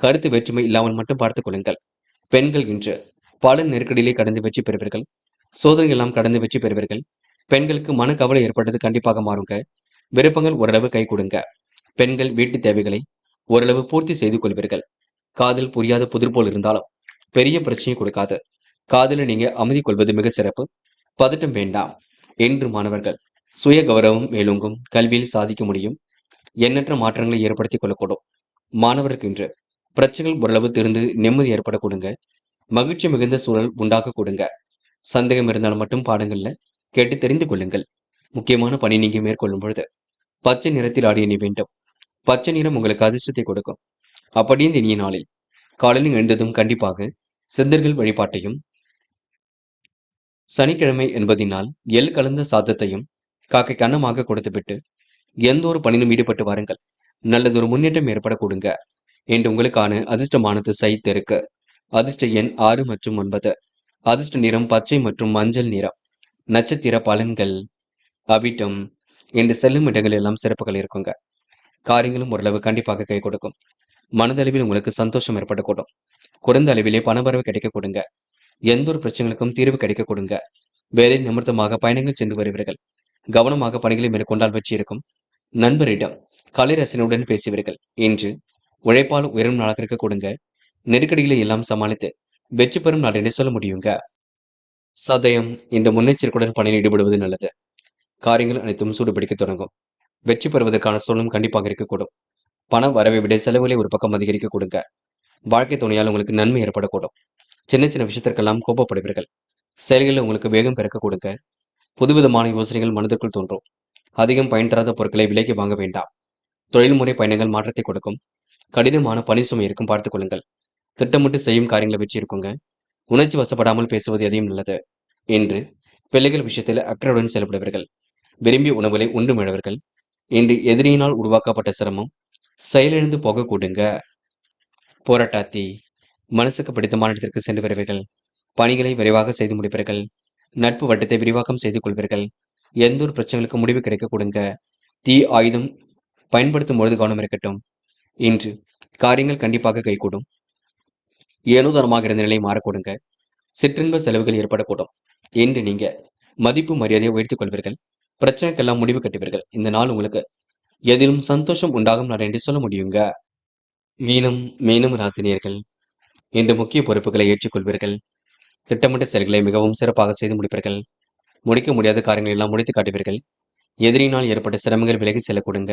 கருத்து வேற்றுமை இல்லாமல் மட்டும் பார்த்துக் கொள்ளுங்கள். பெண்கள் இன்று பல நெருக்கடியிலே கடந்து வெற்றி பெறுவீர்கள். சோதனை எல்லாம் கடந்து வெற்றி பெறுவீர்கள். பெண்களுக்கு மனக்கவலை ஏற்பட்டது கண்டிப்பாக மாறுங்க. விருப்பங்கள் ஓரளவு கை கொடுங்க. பெண்கள் வீட்டு தேவைகளை ஓரளவு பூர்த்தி செய்து கொள்வீர்கள். காதல் புரியாத புதிர் போல் இருந்தாலும் பெரிய பிரச்சனையை கொடுக்காது. காதலை நீங்க அமைதி கொள்வது மிக சிறப்பு. பதட்டம் வேண்டாம். என்று மாணவர்கள் சுய கௌரவம் மேலோங்கும். கல்வியில் சாதிக்க முடியும். எண்ணற்ற மாற்றங்களை ஏற்படுத்திக் கொள்ளக்கூடும். மாணவருக்கு இன்று பிரச்சனைகள் ஓரளவு திருந்து நிம்மதி ஏற்பட கொடுங்க. மகிழ்ச்சி மிகுந்த சூழல் உண்டாக்க கொடுங்க. சந்தேகம் இருந்தால் மட்டும் பாடங்கள்ல கேட்டு தெரிந்து கொள்ளுங்கள். முக்கியமான பணி நீங்க மேற்கொள்ளும் பொழுது பச்சை நிறத்தில் ஆடிய நீ வேண்டும். பச்சை நிறம் உங்களுக்கு அதிர்ஷ்டத்தை கொடுக்கும். அப்படி இந்த இனிய நாளில் காலையில் எழுந்ததும் கண்டிப்பாக சித்தர்கள் வழிபாட்டையும், சனிக்கிழமை என்பதினால் எள் கலந்த சாதத்தையும் காக்கைக்கு அன்னமாக கொடுத்துவிட்டு எந்த ஒரு பணியிலும் ஈடுபட்டு வாருங்கள். நல்லதொரு முன்னேற்றம் ஏற்பட கொடுங்க. இன்று உங்களுக்கான அதிர்ஷ்டமான திசை தெற்கு. அதிர்ஷ்ட எண் 6 மற்றும் 9. அதிர்ஷ்ட நிறம் பச்சை மற்றும் மஞ்சள் நிறம். நட்சத்திர பலன்கள். அவிட்டம். இன்று செல்லும் இடங்கள் எல்லாம் சிறப்புகள் இருக்குங்க. காரியங்களும் ஓரளவு கண்டிப்பாக கை கொடுக்கும். மனதளவில் உங்களுக்கு சந்தோஷம் ஏற்படக்கூடும். குறைந்த அளவிலே பணவரவு கிடைக்க கொடுங்க. எந்த ஒரு பிரச்சனைகளுக்கும் தீர்வு கிடைக்க கொடுங்க. வேலை நிமித்தமாக பயணங்கள் சென்று வருவீர்கள். கவனமாக பணிகளை மேற்கொண்டால் வெற்றி இருக்கும். நண்பரிடம் கலை ரசனையுடன் பேசுவீர்கள். இன்று உழைப்பால் உயரும் நாளாக இருக்க கொடுங்க. நெருக்கடிகளை எல்லாம் சமாளித்து வெற்றி பெறும் நாள் என்று சொல்ல முடியுங்க. சதயம். இந்த முன்னெச்சரிக்கையுடன் பணியில் ஈடுபடுவது நல்லது. காரியங்கள் அனைத்தும் சூடுபிடிக்க தொடங்கும். வெற்றி பெறுவதற்கான சூழலும் கண்டிப்பாக இருக்கக்கூடும். பண வரவை விட செலவுகளை ஒரு பக்கம் அதிகரிக்க கொடுங்க. வாழ்க்கை துணையால் உங்களுக்கு நன்மை ஏற்படக்கூடும். சின்ன சின்ன விஷயத்திற்கெல்லாம் கோபப்படுவீர்கள். செயல்களில் உங்களுக்கு வேகம் பிறக்க கொடுங்க. புதுவிதமான யோசனைகள் மனதிற்குள் தோன்றும். அதிகம் பயன் தராத பொருட்களை விலைக்கு வாங்க வேண்டாம். தொழில்முறை பயணங்கள் மாற்றத்தை கொடுக்கும். கடினமான பணி சுமை இருக்கும் பார்த்துக் கொள்ளுங்கள். திட்டமிட்டு செய்யும் காரியங்களை வெற்றி இருக்குங்க. உணர்ச்சி வசப்படாமல் பேசுவது எதையும் நல்லது. இன்று பிள்ளைகள் விஷயத்தில் அக்கறையுடன் செயல்படுவீர்கள். விரும்பிய உணவுகளை உண்டு மிழவர்கள். இன்று எதிரியினால் உருவாக்கப்பட்ட சிரமம் செயலிழந்து போக கூடுங்க. போராட்டாத்தி. மனசுக்கு பிடித்தமான இடத்திற்கு சென்று வருவீர்கள். பணிகளை விரைவாக செய்து முடிப்பீர்கள். நட்பு வட்டத்தை விரிவாக்கம் செய்து கொள்வீர்கள். எந்த ஒரு பிரச்சனைகளுக்கு முடிவு கிடைக்க கொடுங்க. தீ ஆயுதம் பயன்படுத்தும் பொழுது கவனம் இருக்கட்டும். இன்று காரியங்கள் கண்டிப்பாக கைகூடும். ஏனோதனமாக இருந்த நிலை மாறக்கூடுங்க. சிற்றின்ப செலவுகள் ஏற்படக்கூடும். இன்று நீங்க மதிப்பு மரியாதையை உயர்த்திக் கொள்வீர்கள். பிரச்சனைக்கெல்லாம் முடிவு கட்டுவீர்கள். இந்த நாள் உங்களுக்கு எதிலும் சந்தோஷம் உண்டாகும் நாள் என்று சொல்ல முடியுங்க. மீனம். மீனம் ராசினியர்கள் இன்று முக்கிய பொறுப்புகளை ஏற்றுக்கொள்வீர்கள். திட்டமிட்ட செயல்களை மிகவும் சிறப்பாக செய்து முடிப்பீர்கள். முடிக்க முடியாத காரியங்கள் எல்லாம் முடித்து காட்டுவீர்கள். எதிரினால் ஏற்பட்ட சிரமங்கள் விலகி செல்ல கொடுங்க.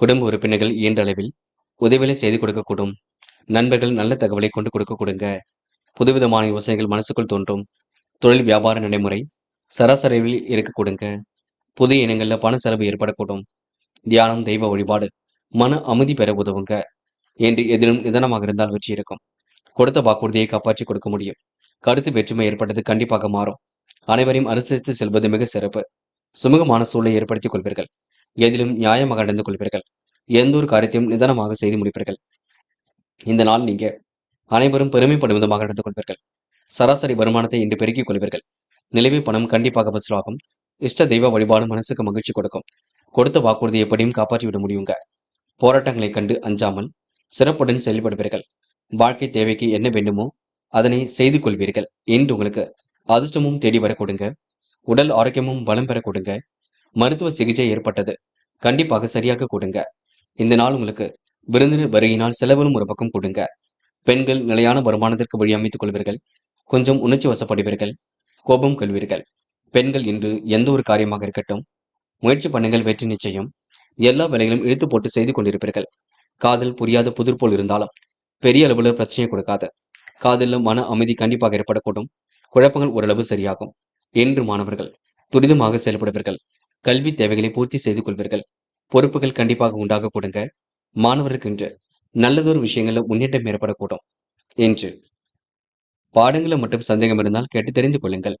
குடும்ப உறுப்பினர்கள் இயன்ற அளவில் உதவிகளை செய்து கொடுக்கக்கூடும். நண்பர்கள் நல்ல தகவலை கொண்டு கொடுக்க கொடுங்க. புதுவிதமான யோசனைகள் மனசுக்குள் தோன்றும். தொழில் வியாபார நடைமுறை சராசரியில் இருக்க கொடுங்க. புதிய இனங்கள்ல பண செலவு ஏற்படக்கூடும். தியானம், தெய்வ வழிபாடு மன அமைதி பெற உதவுங்க. என்று எதிலும் நிதானமாக இருந்தால் வெற்றி இருக்கும். கொடுத்த வாக்குறுதியை காப்பாற்றி கொடுக்க முடியும். கருத்து வேற்றுமை ஏற்பட்டது கண்டிப்பாக மாறும். அனைவரையும் அனுசரித்து செல்வது மிக சிறப்பு. சுமூகமான சூழலை ஏற்படுத்திக் கொள்வீர்கள். எதிலும் நியாயமாக நடந்து கொள்வீர்கள். எந்த ஒரு காரியத்தையும் நிதானமாக செய்து முடிப்பீர்கள். இந்த நாள் நீங்க அனைவரும் பெருமைப்படும் விதமாக நடந்து கொள்வீர்கள். சராசரி வருமானத்தை இன்று பெருக்கிக் கொள்வீர்கள். நிலவு பணம் கண்டிப்பாக வசூலாகும். இஷ்ட தெய்வ வழிபாடு மனசுக்கு மகிழ்ச்சி கொடுக்கும். கொடுத்த வாக்குறுதி எப்படியும் காப்பாற்றி விட முடியுங்க. போராட்டங்களை கண்டு அஞ்சாமல் சிறப்புடன் செயல்படுவீர்கள். வாழ்க்கை தேவைக்கு என்ன வேண்டுமோ அதனை செய்து கொள்வீர்கள். இன்று உங்களுக்கு அதிர்ஷ்டமும் தேடி வர கொடுங்க. உடல் ஆரோக்கியமும் பலம் பெற கொடுங்க. மருத்துவ சிகிச்சை ஏற்பட்டது கண்டிப்பாக சரியாக கொடுங்க. இந்த நாள் உங்களுக்கு விருந்தினர் வருகையினால் செலவிலும் ஒரு பக்கம் கொடுங்க. பெண்கள் நிலையான வருமானத்திற்கு வழி அமைத்துக் கொள்வீர்கள். கொஞ்சம் உணர்ச்சி வசப்படுவீர்கள். கோபம் கொள்வீர்கள். பெண்கள் இன்று எந்த ஒரு காரியமாக இருக்கட்டும் முயற்சி பண்ணுங்கள், வெற்றி நிச்சயம். எல்லா வேலைகளும் இழுத்து போட்டு செய்து கொண்டிருப்பீர்கள். காதல் புரியாத புதிர் போல் இருந்தாலும் பெரிய அளவுல பிரச்சனையை கொடுக்காது. காதலில் மன அமைதி கண்டிப்பாக ஏற்படக்கூடும். குழப்பங்கள் ஓரளவு சரியாகும். இன்று மாணவர்கள் துரிதமாக செயல்படுவீர்கள். கல்வி தேவைகளை பூர்த்தி செய்து கொள்வீர்கள். பொறுப்புகள் கண்டிப்பாக உண்டாக கொடுங்க. மாணவருக்கு இன்று நல்லதொரு விஷயங்கள்ல முன்னேற்றம் ஏற்படக்கூடும். இன்று பாடங்களை மட்டும் சந்தேகம் இருந்தால் கேட்டு தெரிந்து கொள்ளுங்கள்.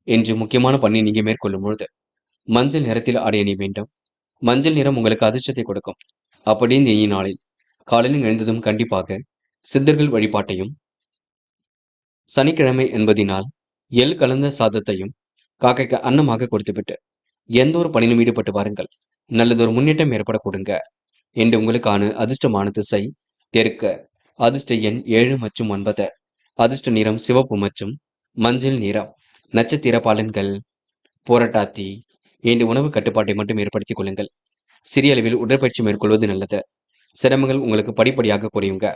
இன்று முக்கியமான பணி நீங்க மேற்கொள்ளும் பொழுது மஞ்சள் நிறத்தில் ஆடை அணிய வேண்டும். மஞ்சள் நிறம் உங்களுக்கு அதிர்ஷ்டத்தை கொடுக்கும். அப்படி இந்த நாளில் காலையில் எழுந்ததும் கண்டிப்பாக சித்தர்கள் வழிபாட்டையும், சனிக்கிழமை என்பதினால் எள் கலந்த சாதத்தையும் காக்கைக்கு அன்னமாக கொடுத்துவிட்டு எந்த ஒரு பணியிலும் ஈடுபட்டு வாருங்கள். நல்லதொரு முன்னேற்றம் ஏற்பட கொடுங்க. என்று உங்களுக்கான அதிர்ஷ்டமான திசை தெற்கு. அதிர்ஷ்ட எண் 7 மற்றும் 9. அதிர்ஷ்ட நிறம் சிவப்பு மற்றும் மஞ்சள் நிறம். நட்சத்திர பலன்கள். போராட்டாத்தி. இன்று உணவு கட்டுப்பாட்டை மட்டும் ஏற்படுத்திக் கொள்ளுங்கள். சிறிய அளவில் உடற்பயிற்சி மேற்கொள்வது நல்லது. சிரமங்கள் உங்களுக்கு படிப்படியாக குறையுங்க.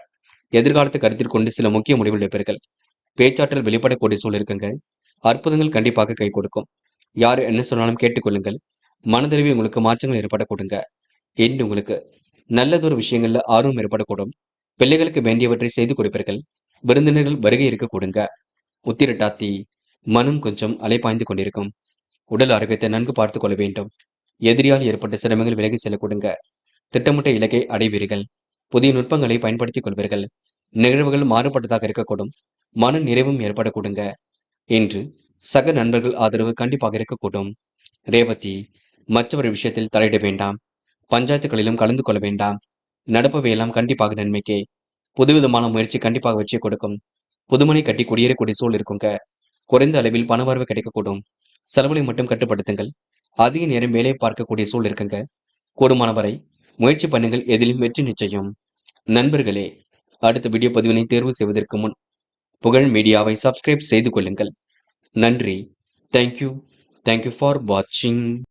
எதிர்காலத்தை கருத்தில் கொண்டு சில முக்கிய முடிவுகள் எடுப்பீர்கள். பேச்சாற்றல் வெளிப்படக்கூடிய சூழல் இருக்குங்க. அற்புதங்கள் கண்டிப்பாக கை கொடுக்கும். யார் என்ன சொன்னாலும் கேட்டுக்கொள்ளுங்கள். மனதளவில் உங்களுக்கு மாற்றங்கள் ஏற்பட கொடுங்க. என்று உங்களுக்கு நல்லதொரு விஷயங்கள்ல ஆர்வம் ஏற்படக்கூடும். பிள்ளைகளுக்கு வேண்டியவற்றை செய்து கொடுப்பீர்கள். விருந்தினர்கள் வருகை இருக்க கொடுங்க. உத்திரட்டாத்தி. மனம் கொஞ்சம் அலைப்பாய்ந்து கொண்டிருக்கும். உடல் ஆரோக்கியத்தை நன்கு பார்த்துக் கொள்ள வேண்டும். எதிரியால் ஏற்பட்ட சிரமங்கள் விலகி செல்ல கொடுங்க. திட்டமிட்ட இலக்கை அடைவீர்கள். புதிய நுட்பங்களை பயன்படுத்திக் கொள்வீர்கள். நிகழ்வுகள் மாறுபட்டதாக இருக்கக்கூடும். மன நிறைவும் ஏற்பட கொடுங்க. இன்று சக நண்பர்கள் ஆதரவு கண்டிப்பாக இருக்கக்கூடும். ரேவதி. மற்றவர் விஷயத்தில் தலையிட வேண்டாம். பஞ்சாயத்துகளிலும் கலந்து கொள்ள வேண்டாம். நடப்பவையெல்லாம் கண்டிப்பாக நன்மைக்கே. புதுவிதமான முயற்சி கண்டிப்பாக வெற்றி கொடுக்கும். புதுமனை கட்டி குடியேறக்கூடிய சூழல் இருக்குங்க. குறைந்த அளவில் பணவரவு கிடைக்கக்கூடும். செலவுகளை மட்டும் கட்டுப்படுத்துங்கள். அதிக நேரம் வேலை பார்க்கக்கூடிய சூழல் இருக்குங்க. கூடுமான வரை முயற்சி பண்ணுங்கள், எதிலும் வெற்றி நிச்சயம். நண்பர்களே, அடுத்த வீடியோ பதிவினை தேர்வு செய்வதற்கு முன் புகழ் மீடியாவை சப்ஸ்கிரைப் செய்து கொள்ளுங்கள். நன்றி. தேங்க்யூ. தேங்க்யூ ஃபார் வாட்சிங்.